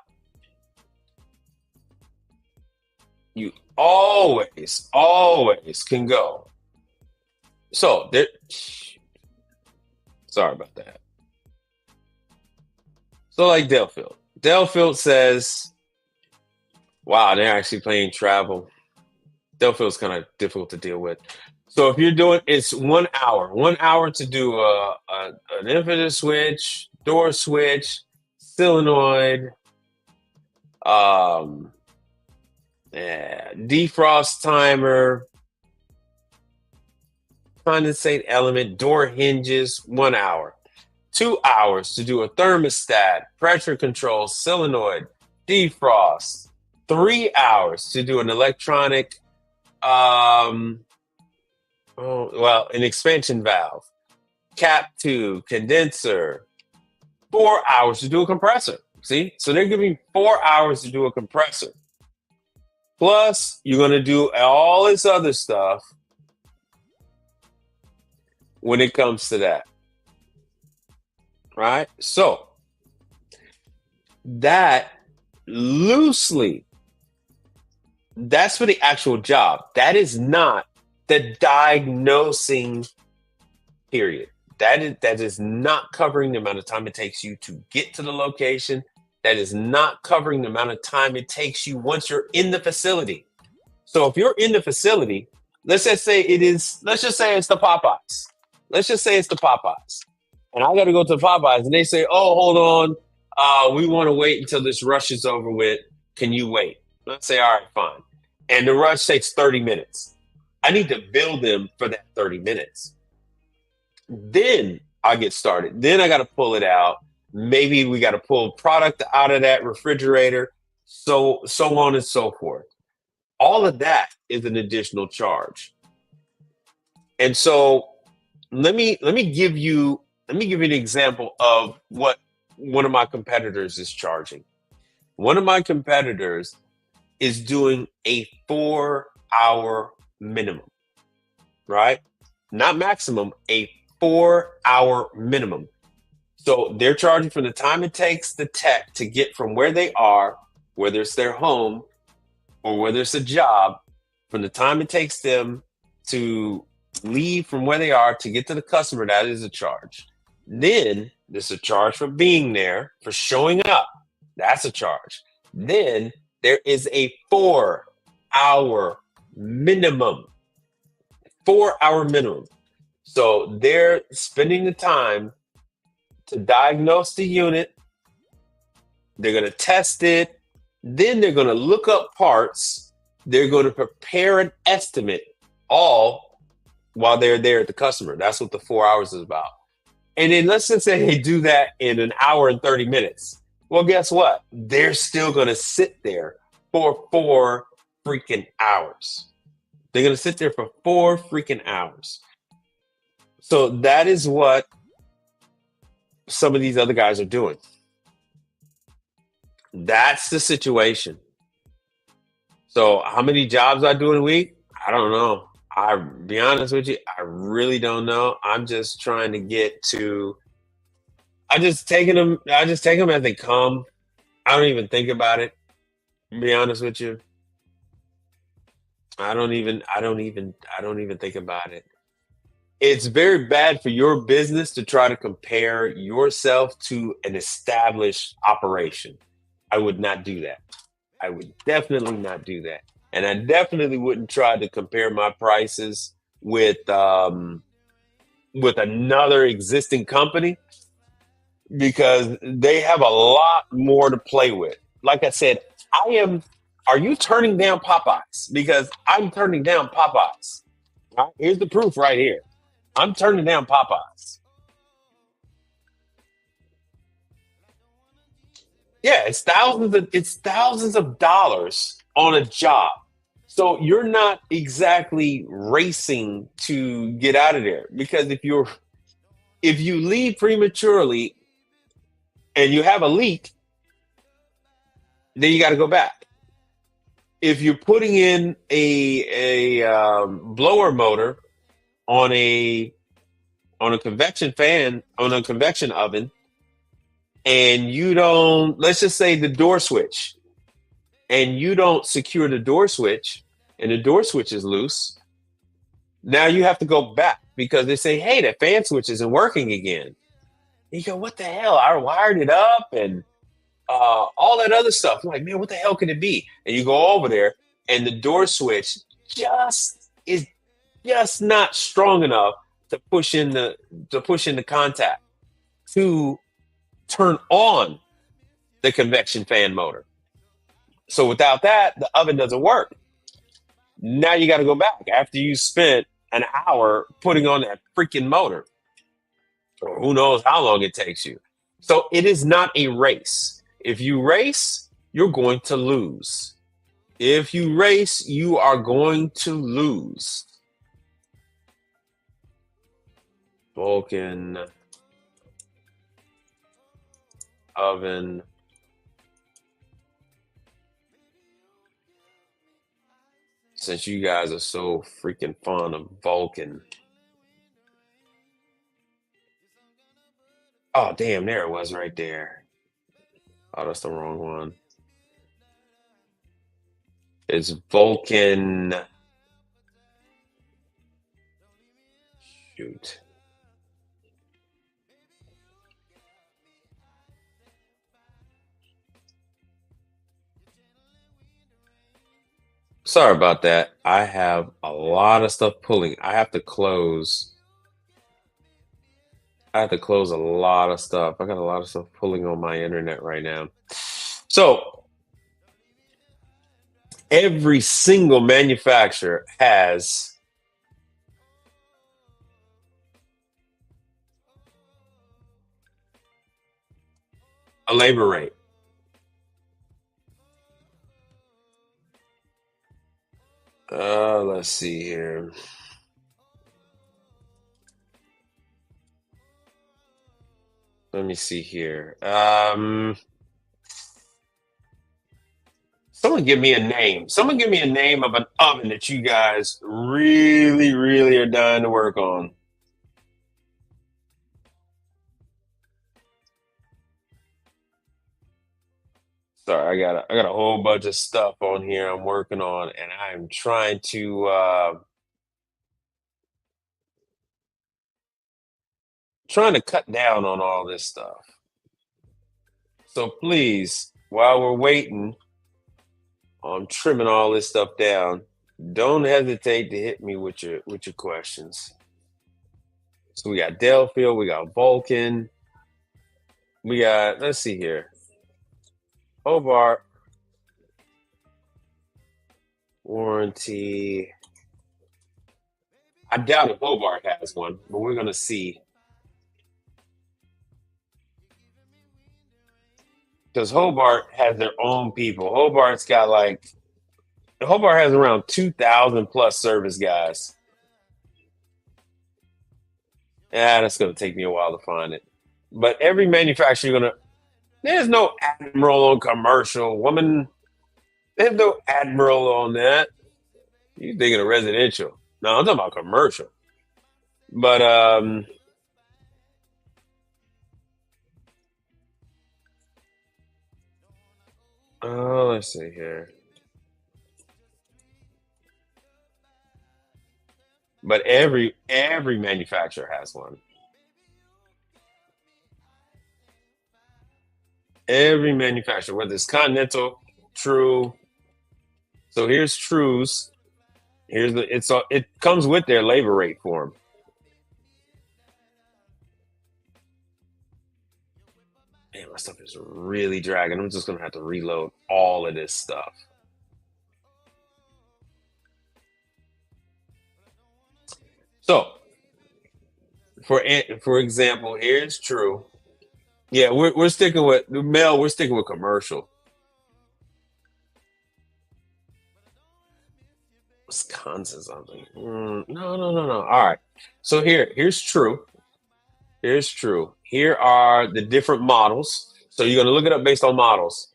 You always can go. So, there. Sorry about that. So, like Delfield. Delfield says, wow, they're actually playing travel. Delfield's kind of difficult to deal with. So if you're doing, it's 1 hour to do an infinite switch, door switch, solenoid, defrost timer, condensate element, door hinges, 1 hour. 2 hours to do a thermostat, pressure control, solenoid, defrost. 3 hours to do an electronic, an expansion valve, cap tube, condenser. 4 hours to do a compressor. See? So they're giving 4 hours to do a compressor. Plus, you're going to do all this other stuff when it comes to that. Right? So, that loosely, that's for the actual job. That is not the diagnosing period. That is not covering the amount of time it takes you to get to the location. That is not covering the amount of time it takes you once you're in the facility. So if you're in the facility, let's just say it's the Popeyes. Let's just say it's the Popeyes. And I got to go to the Popeyes and they say, oh, hold on. We want to wait until this rush is over with. Can you wait? Let's say, all right, fine. And the rush takes 30 minutes. I need to bill them for that 30 minutes. Then I get started. Then I got to pull it out. Maybe we got to pull product out of that refrigerator, so on and so forth. All of that is an additional charge. And so let me give you an example of what one of my competitors is charging. One of my competitors is doing a 4-hour minimum, right? Not maximum, a 4-hour minimum. So they're charging for the time it takes the tech to get from where they are, whether it's their home, or whether it's a job, from the time it takes them to leave from where they are to get to the customer, that is a charge. Then there's a charge for being there, for showing up. That's a charge. Then there is a 4 hour minimum. 4 hour minimum. So they're spending the time to diagnose the unit. They're going to test it. Then they're going to look up parts. They're going to prepare an estimate, all while they're there at the customer. That's what the 4 hours is about. And then let's just say they do that in an hour and 30 minutes. Well, guess what? They're still going to sit there for 4 freaking hours. They're going to sit there for 4 freaking hours. So that is what some of these other guys are doing. That's the situation. So how many jobs I do in a week? I don't know. I be honest with you, I really don't know. I'm just trying to get to. I just take them as they come. I don't even think about it. To be honest with you, I don't even think about it. It's very bad for your business to try to compare yourself to an established operation. I would not do that. I would definitely not do that. And I definitely wouldn't try to compare my prices with another existing company, because they have a lot more to play with. Like I said, I am. Are you turning down Popeyes? Because I'm turning down Popeyes. All right, here's the proof right here. I'm turning down Popeyes. Yeah, it's thousands of dollars on a job. So you're not exactly racing to get out of there, because if you leave prematurely and you have a leak, then you got to go back. If you're putting in a blower motor on a convection fan, on a convection oven, and you don't, let's just say the door switch, and you don't secure the door switch, and the door switch is loose, now you have to go back because they say, hey, the fan switch isn't working again. And you go, what the hell? I wired it up and all that other stuff. You're like, man, what the hell can it be? And you go over there, and the door switch just is just not strong enough to push in the contact to turn on the convection fan motor. So without that, the oven doesn't work. Now you got to go back after you spent an hour putting on that freaking motor, or who knows how long it takes you. So it is not a race. If you race, you're going to lose. If you race, you are going to lose. Vulcan oven. Since you guys are so freaking fond of Vulcan. Oh, damn, there it was right there. Oh, that's the wrong one. It's Vulcan. Shoot. Sorry about that. I have a lot of stuff pulling. I have to close a lot of stuff. I got a lot of stuff pulling on my internet right now. So every single manufacturer has a labor rate. Let's see here. Let me see here. Someone give me a name. Someone give me a name of an oven that you guys really, really are dying to work on. Sorry, I got a whole bunch of stuff on here I'm working on, and I'm trying to cut down on all this stuff. So please, while we're waiting on trimming all this stuff down, don't hesitate to hit me with your questions. So we got Delfield, we got Vulcan, we got, let's see here, Hobart, warranty. I doubt if Hobart has one, but we're gonna see. Because Hobart has their own people. Hobart has around 2,000 plus service guys. Yeah, that's gonna take me a while to find it. But every manufacturer gonna there's no admiral on commercial, woman. There's no admiral on that. You thinking of residential. No, I'm talking about commercial. But let's see here. But every manufacturer has one. Every manufacturer, whether it's Continental, True. So here's True's. It comes with their labor rate form. Man, my stuff is really dragging. I'm just gonna have to reload all of this stuff. So for example, here's True. Yeah, we're sticking with Mel. We're sticking with commercial. Wisconsin something. No, no, no, no. All right. So here's True. Here's True. Here are the different models. So you're gonna look it up based on models.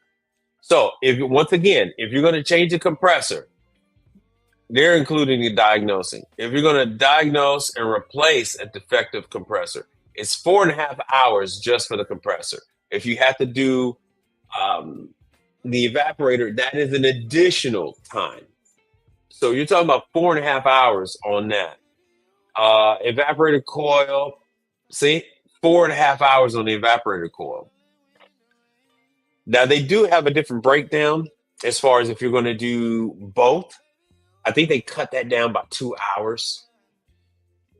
So if once again, if you're gonna change a compressor, they're including the diagnosing. If you're gonna diagnose and replace a defective compressor, it's 4.5 hours just for the compressor. If you have to do um, the evaporator, that is an additional time. So you're talking about 4.5 hours on that. Evaporator coil, see, 4.5 hours on the evaporator coil. Now they do have a different breakdown as far as if you're going to do both. I think they cut that down by 2 hours.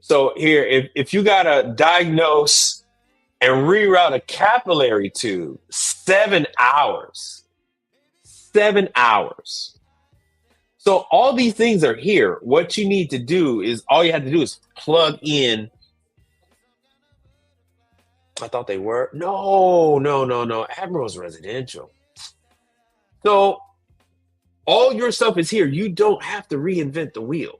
So here, if you got to diagnose and reroute a capillary tube, 7 hours. 7 hours. So all these things are here. What you need to do is all you have to do is plug in. I thought they were. No, no, no, no. Admiral's residential. So all your stuff is here. You don't have to reinvent the wheel.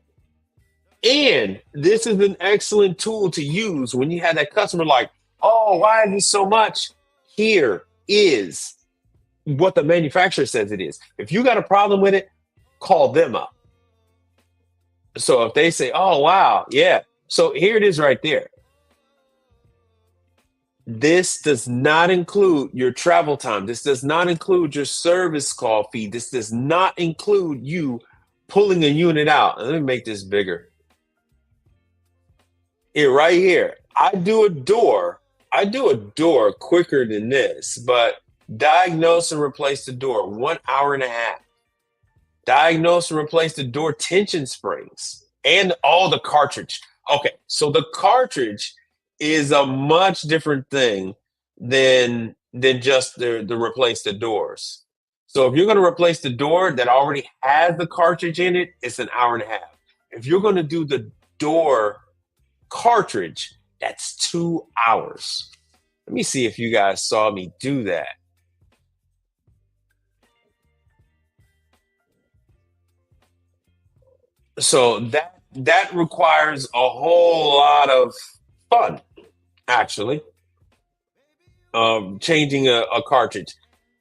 And this is an excellent tool to use when you have that customer like, oh, why is this so much? Here is what the manufacturer says it is. If you got a problem with it, call them up. So if they say, oh, wow, yeah. So here it is right there. This does not include your travel time. This does not include your service call fee. This does not include you pulling a unit out. Let me make this bigger. Here, right here. I do a door quicker than this, but diagnose and replace the door, 1 hour and a half. Diagnose and replace the door tension springs and all the cartridge. Okay, so the cartridge is a much different thing than just the replace the doors. So if you're going to replace the door that already has the cartridge in it, it's an hour and a half. If you're going to do the door cartridge, that's 2 hours. Let me see if you guys saw me do that. So that requires a whole lot of fun, actually. Changing a cartridge.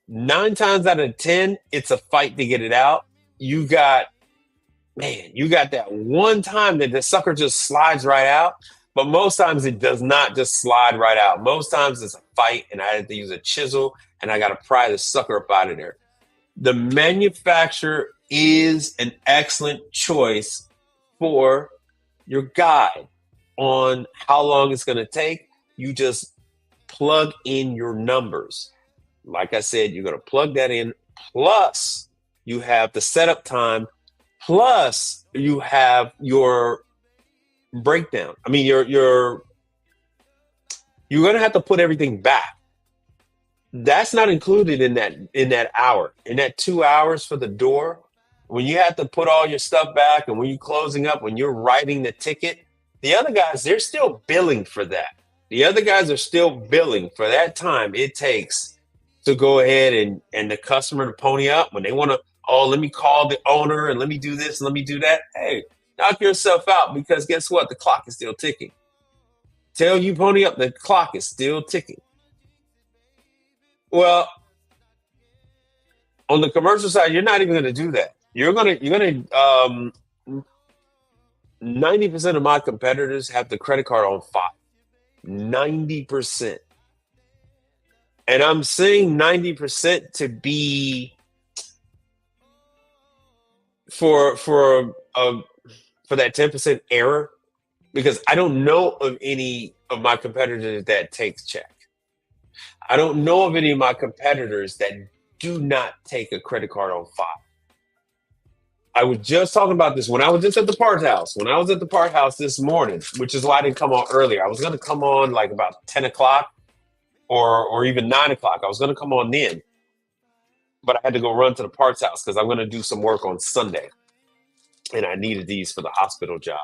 9 times out of 10, it's a fight to get it out. You got, man, you got that one time that the sucker just slides right out. But most times it does not just slide right out. Most times it's a fight, and I have to use a chisel, and I got to pry the sucker up out of there. The manufacturer is an excellent choice for your guide on how long it's going to take. You just plug in your numbers. Like I said, you're going to plug that in. Plus, you have the setup time. Plus, you have your breakdown. I mean, you're going to have to put everything back. That's not included in that hour. In that 2 hours for the door, when you have to put all your stuff back, and when you're closing up, when you're writing the ticket, the other guys, they're still billing for that. The other guys are still billing for that time it takes to go ahead and the customer to pony up when they want to, oh, let me call the owner and let me do this and let me do that. Hey, knock yourself out, because guess what? The clock is still ticking. Tell you pony up, the clock is still ticking. Well, on the commercial side, you're not even going to do that. You're gonna 90% of my competitors have the credit card on file. 90%. And I'm saying 90% to be for that 10% error, because I don't know of any of my competitors that takes check. I don't know of any of my competitors that do not take a credit card on file. I was just talking about this when I was just at the part house. When I was at the part house this morning, which is why I didn't come on earlier. I was going to come on like about 10 o'clock or even 9 o'clock. I was going to come on then, but I had to go run to the parts house because I'm going to do some work on Sunday, and I needed these for the hospital job.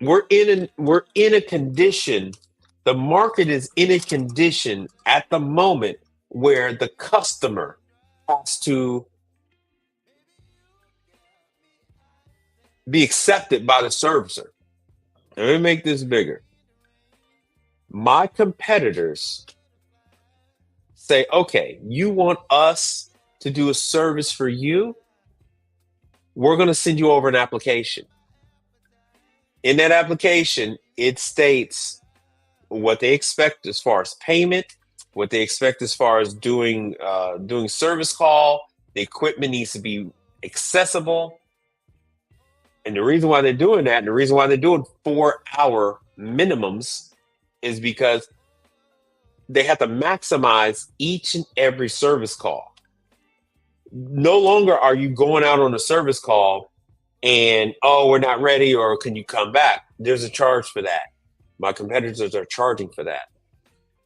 We're in a condition. The market is in a condition at the moment where the customer has to be accepted by the servicer. Let me make this bigger. My competitors say, okay, you want us to do a service for you? We're going to send you over an application. In that application, it states what they expect as far as payment, what they expect as far as doing service call. The equipment needs to be accessible. And the reason why they're doing that, and the reason why they're doing 4-hour minimums, is because they have to maximize each and every service call. No longer are you going out on a service call and, oh, we're not ready, or can you come back? There's a charge for that. My competitors are charging for that.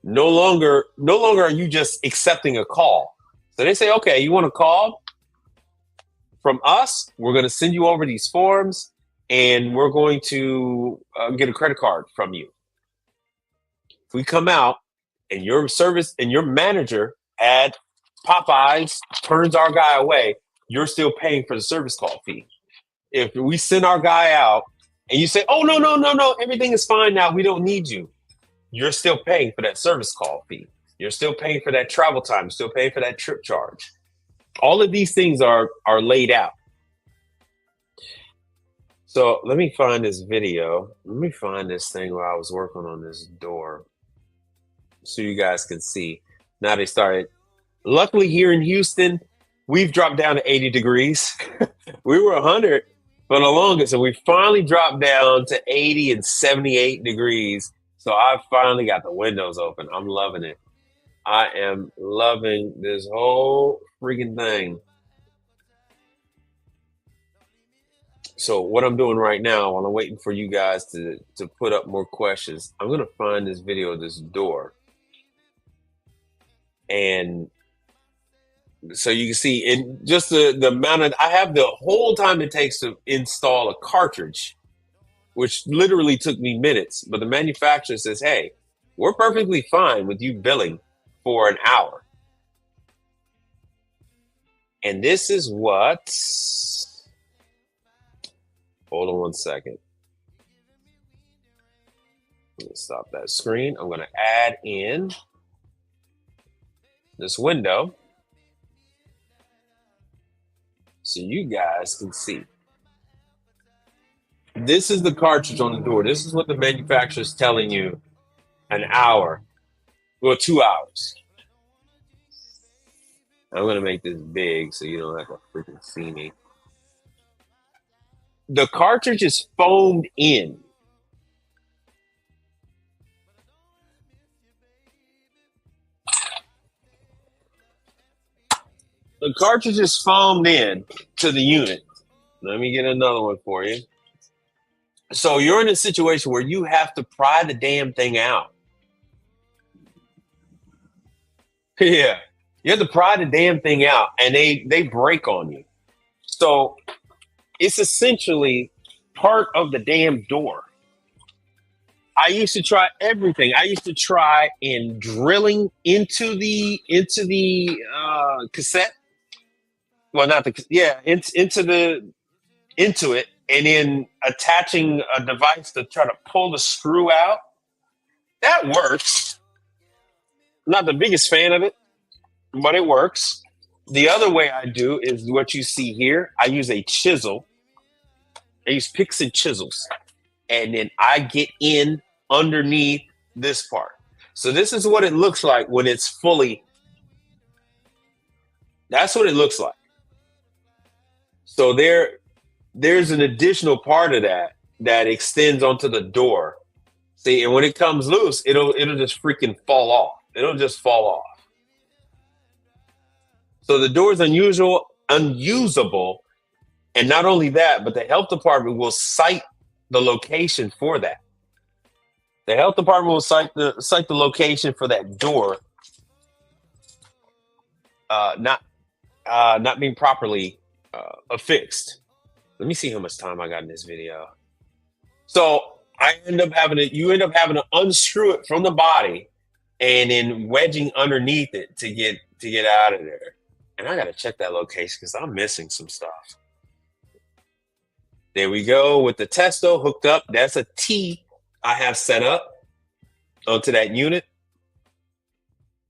No longer are you just accepting a call. So they say, okay, you want a call from us? We're going to send you over these forms, and we're going to get a credit card from you. If we come out and your service and your manager at Popeyes turns our guy away, you're still paying for the service call fee. If we send our guy out and you say, oh, no, everything is fine now, we don't need you, you're still paying for that service call fee. You're still paying for that travel time, still paying for that trip charge. All of these things are laid out. So let me find this video. Let me find this thing where I was working on this door so you guys can see. Now they started. Luckily here in Houston, we've dropped down to 80 degrees. We were 100 for the longest, and we finally dropped down to 80 and 78 degrees. So I finally got the windows open. I'm loving it. I am loving this whole freaking thing. So what I'm doing right now, while I'm waiting for you guys to put up more questions, I'm going to find this video of this door. And so you can see in just the amount of, I have the whole time it takes to install a cartridge, which literally took me minutes. But the manufacturer says, hey, we're perfectly fine with you billing for an hour. And this is what, hold on one second. Let me stop that screen. I'm going to add in this window so you guys can see. This is the cartridge on the door. This is what the manufacturer is telling you an hour, well, 2 hours. I'm going to make this big so you don't have to freaking see me. The cartridge is foamed in. The cartridge is foamed in to the unit. Let me get another one for you. So you're in a situation where you have to pry the damn thing out. Yeah. You have to pry the damn thing out and they break on you. So it's essentially part of the damn door. I used to try everything. I used to try in drilling into the cassette. Well, not the yeah, into it, and then attaching a device to try to pull the screw out. That works. I'm not the biggest fan of it, but it works. The other way I do is what you see here. I use a chisel. I use picks and chisels, and then I get in underneath this part. So this is what it looks like when it's fully. That's what it looks like. So there's an additional part of that extends onto the door. See, and when it comes loose, it'll just freaking fall off. It'll just fall off. So the door is unusable, and not only that, but the health department will cite the location for that. The health department will cite the location for that door not not being properly affixed. Let me see how much time I got in this video. So you end up having to unscrew it from the body and then wedging underneath it to get out of there. And I gotta check that location because I'm missing some stuff. There we go with the Testo hooked up. That's a T I have set up onto that unit.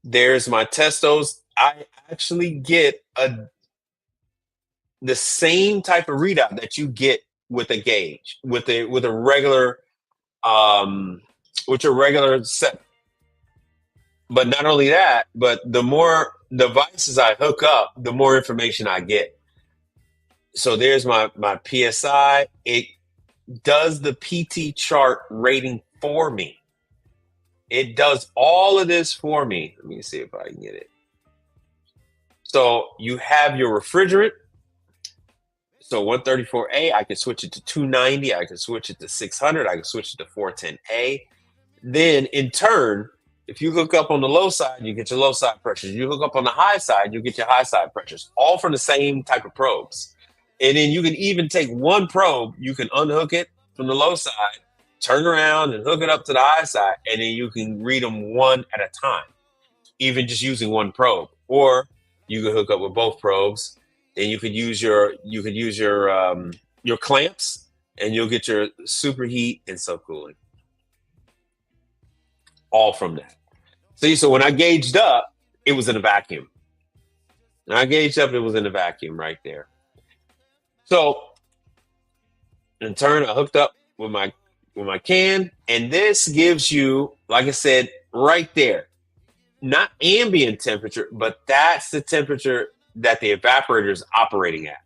There's my Testos. I actually get the same type of readout that you get with a gauge, with a regular set. But not only that, but the more devices I hook up, the more information I get. So there's my PSI. It does the PT chart rating for me. It does all of this for me. Let me see if I can get it. So you have your refrigerant. So 134A, I can switch it to 290. I can switch it to 600. I can switch it to 410A. Then in turn, if you hook up on the low side, you get your low side pressures. You hook up on the high side, you get your high side pressures, all from the same type of probes. And then you can even take one probe, you can unhook it from the low side, turn around and hook it up to the high side, and then you can read them one at a time, even just using one probe. Or you can hook up with both probes. Then you could use your clamps, and you'll get your superheat and subcooling. All from that. See, so when I gauged up, it was in a vacuum. When I gauged up, it was in a vacuum right there. So in turn, I hooked up with my can, and this gives you, like I said, right there, not ambient temperature, but that's the temperature that the evaporator is operating at.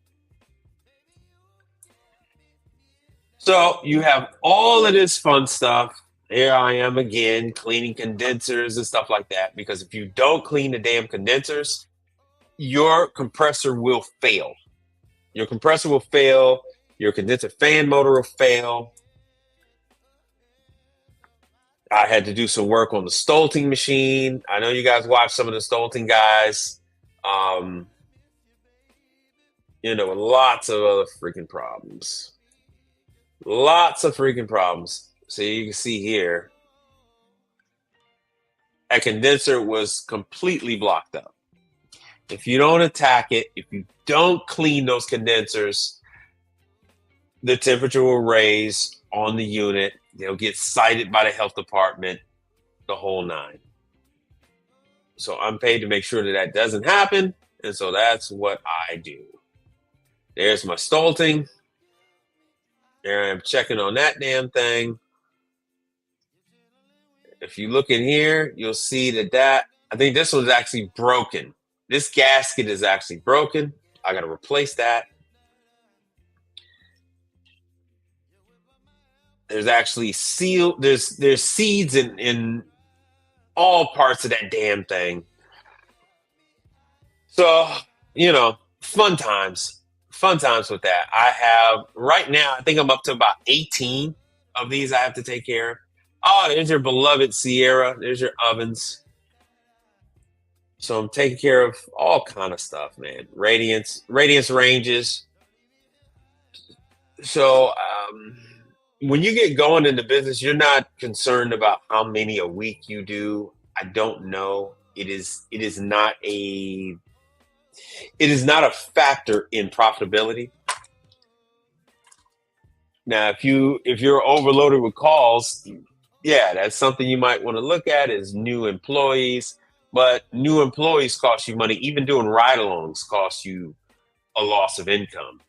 So you have all of this fun stuff. Here I am again, cleaning condensers and stuff like that, because if you don't clean the damn condensers, your compressor will fail. Your compressor will fail. Your condenser fan motor will fail. I had to do some work on the Stolting machine. I know you guys watch some of the Stolting guys. Lots of other freaking problems. Lots of freaking problems. So you can see here, that condenser was completely blocked up. If you don't attack it, if you don't clean those condensers, the temperature will raise on the unit. They'll get cited by the health department, the whole nine. So I'm paid to make sure that doesn't happen. And so that's what I do. There's my Stolting. There I am checking on that damn thing. If you look in here, you'll see that I think this one's actually broken. This gasket is actually broken. I got to replace that. There's actually there's seeds in all parts of that damn thing. So, fun times. Fun times with that. I have right now, I think I'm up to about 18 of these I have to take care of. Oh, there's your beloved Sierra. There's your ovens. So I'm taking care of all kind of stuff, man. Radiance ranges. So when you get going in the business, you're not concerned about how many a week you do. I don't know. It is not a factor in profitability. Now, if you're overloaded with calls, yeah, that's something you might want to look at is new employees. But new employees cost you money. Even doing ride-alongs costs you a loss of income.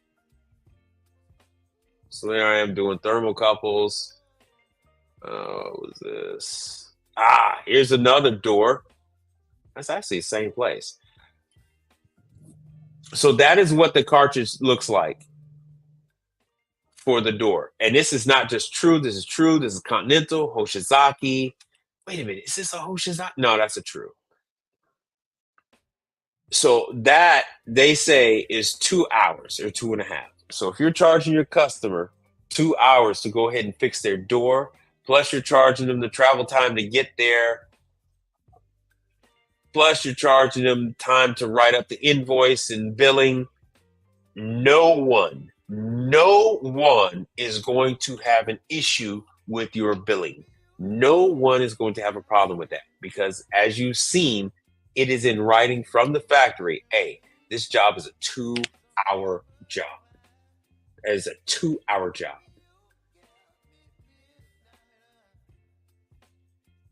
So there I am doing thermocouples. What was this? Here's another door. That's actually the same place. So that is what the cartridge looks like for the door. And this is not just True. This is True. This is Continental, Hoshizaki. Wait a minute. Is this a Hoshizaki? No, that's a True. So that they say is 2 hours or 2.5. So if you're charging your customer 2 hours to go ahead and fix their door, plus you're charging them the travel time to get there, plus you're charging them time to write up the invoice and billing, no one is going to have an issue with your billing. No one is going to have a problem with that because as you've seen, it is in writing from the factory. Hey, this job is a 2-hour job. It is a 2-hour job.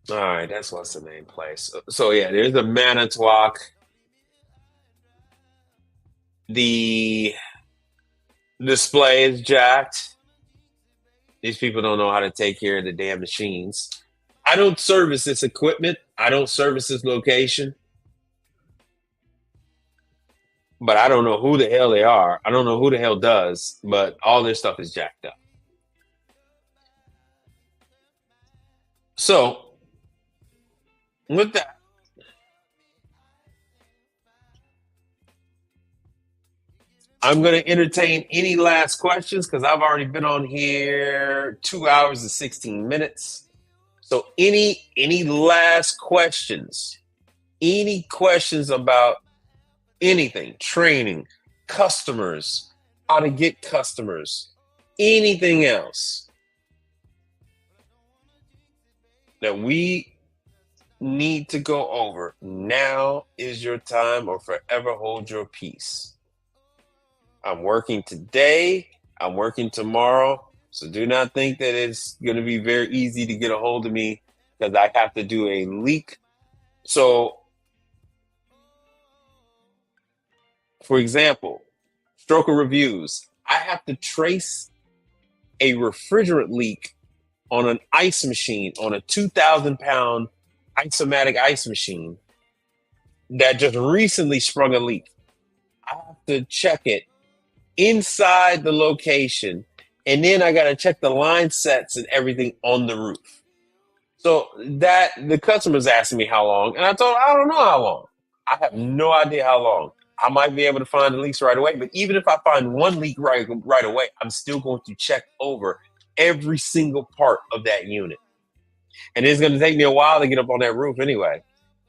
All right, that's what's the main place. So yeah, there's the Manitowoc. The display is jacked. These people don't know how to take care of the damn machines. I don't service this equipment. I don't service this location. But I don't know who the hell they are. I don't know who the hell does, but all their stuff is jacked up. So with that, I'm going to entertain any last questions because I've already been on here 2 hours and 16 minutes. So any last questions? Any questions about anything? Training, customers, how to get customers, anything else that we need to go over? Now is your time or forever hold your peace. I'm working today. I'm working tomorrow. So do not think that it's going to be very easy to get a hold of me because I have to do a leak. So, for example, Stroker Reviews, I have to trace a refrigerant leak on an ice machine, on a 2,000-pound isomatic ice machine that just recently sprung a leak. I have to check it inside the location, and then I got to check the line sets and everything on the roof. So that the customer's asking me how long, and I told him I don't know how long. I have no idea how long. I might be able to find the leaks right away, but even if I find one leak right away, I'm still going to check over every single part of that unit. And it's going to take me a while to get up on that roof anyway.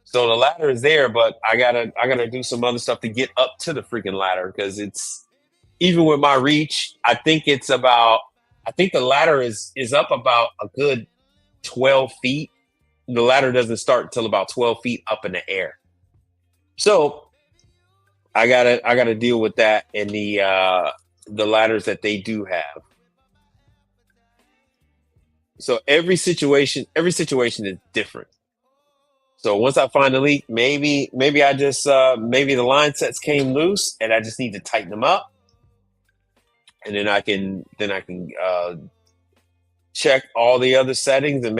So the ladder is there, but I gotta do some other stuff to get up to the freaking ladder because it's even with my reach, I think the ladder is up about a good 12 feet. The ladder doesn't start until about 12 feet up in the air. So I gotta deal with that and the ladders that they do have. So every situation is different. So once I find a leak, maybe I just maybe the line sets came loose and I just need to tighten them up. and then I can check all the other settings and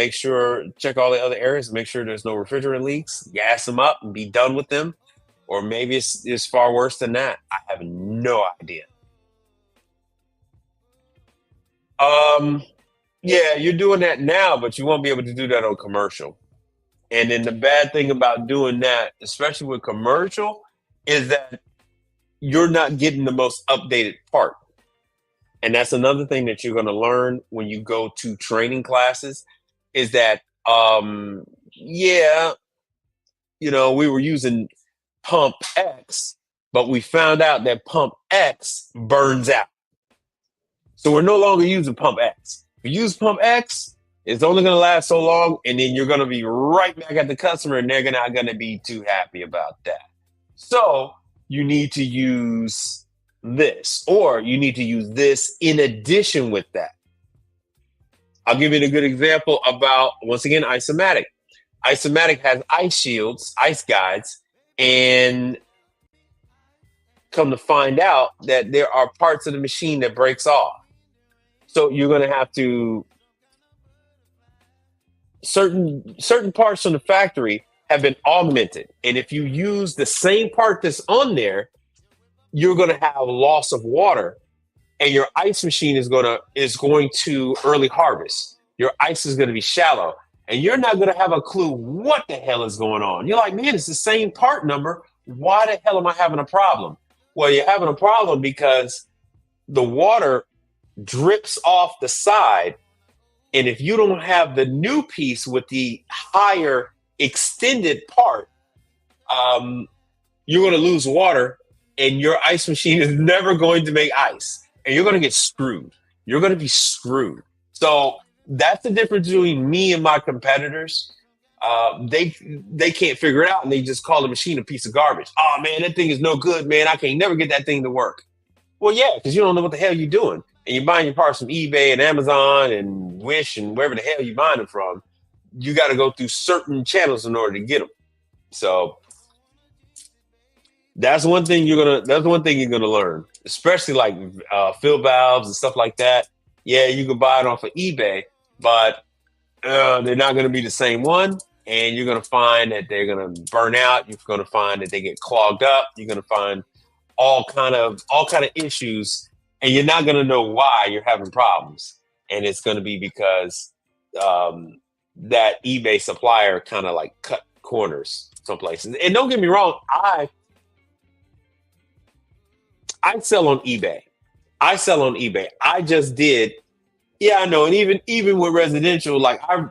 check all the other areas and make sure there's no refrigerant leaks, gas them up and be done with them. Or maybe it's far worse than that. I have no idea. Um, yeah, you're doing that now, but you won't be able to do that on commercial. And then the bad thing about doing that, especially with commercial, is that you're not getting the most updated part. And that's another thing that you're going to learn when you go to training classes is that, yeah, we were using pump X, but we found out that pump X burns out. So we're no longer using pump X. If you use pump X, it's only going to last so long, and then you're going to be right back at the customer, and they're not going to be too happy about that. So you need to use this, or you need to use this in addition with that. I'll give you a good example about, once again, Isomatic. Isomatic has ice shields, ice guides, and come to find out that there are parts of the machine that breaks off. So you're going to have to, certain parts from the factory have been augmented. And if you use the same part that's on there, you're going to have loss of water, and your ice machine is going to early harvest. Your ice is going to be shallow, and you're not going to have a clue what the hell is going on. You're like, man, it's the same part number. Why the hell am I having a problem? Well, you're having a problem because the water drips off the side. And if you don't have the new piece with the higher extended part, you're going to lose water, and your ice machine is never going to make ice, and you're going to get screwed. You're going to be screwed. So that's the difference between me and my competitors. They can't figure it out, and they just call the machine a piece of garbage. Oh man, that thing is no good, man. I can never get that thing to work. Well, yeah, because you don't know what the hell you're doing, and you're buying your parts from eBay and Amazon and Wish and wherever the hell you're buying them from. You got to go through certain channels in order to get them. So that's one thing you're gonna learn, especially like fill valves and stuff like that. Yeah, you can buy it off of eBay, but they're not going to be the same one, and you're going to find that they're going to burn out. You're going to find that they get clogged up. You're going to find all kind of issues, and you're not going to know why you're having problems. And it's going to be because that eBay supplier kind of like cut corners some places. And don't get me wrong, I sell on eBay. I just did. Yeah, I know. And even with residential, like I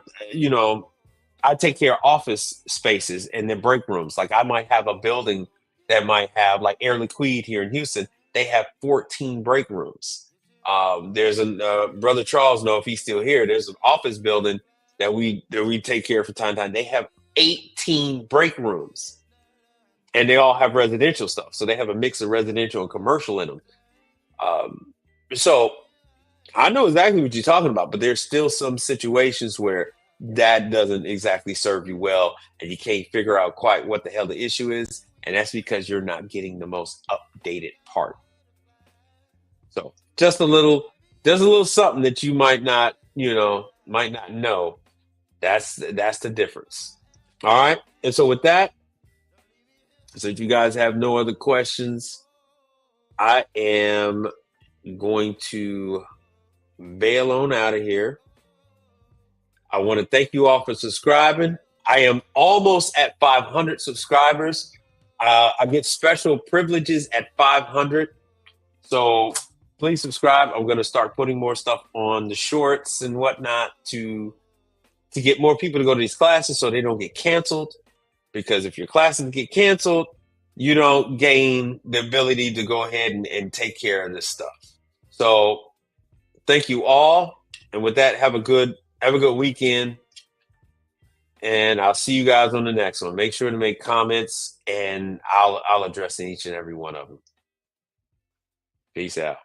take care of office spaces and then break rooms. Like I might have a building that might have, like Air Liquide here in Houston, they have 14 break rooms. There's a brother Charles, know if he's still here. There's an office building that we take care of from time to time. They have 18 break rooms, and they all have residential stuff. So they have a mix of residential and commercial in them. So I know exactly what you're talking about, but there's still some situations where that doesn't exactly serve you well, and you can't figure out quite what the hell the issue is, and that's because you're not getting the most updated part. So just a little something that you might not know. That's the difference. All right. And so with that, so if you guys have no other questions, I am going to bail on out of here. I want to thank you all for subscribing. I am almost at 500 subscribers. I get special privileges at 500. So please subscribe. I'm going to start putting more stuff on the shorts and whatnot to get more people to go to these classes so they don't get canceled. Because if your classes get canceled, you don't gain the ability to go ahead and take care of this stuff. So thank you all. And with that, have a good weekend. And I'll see you guys on the next one. Make sure to make comments, and I'll address each and every one of them. Peace out.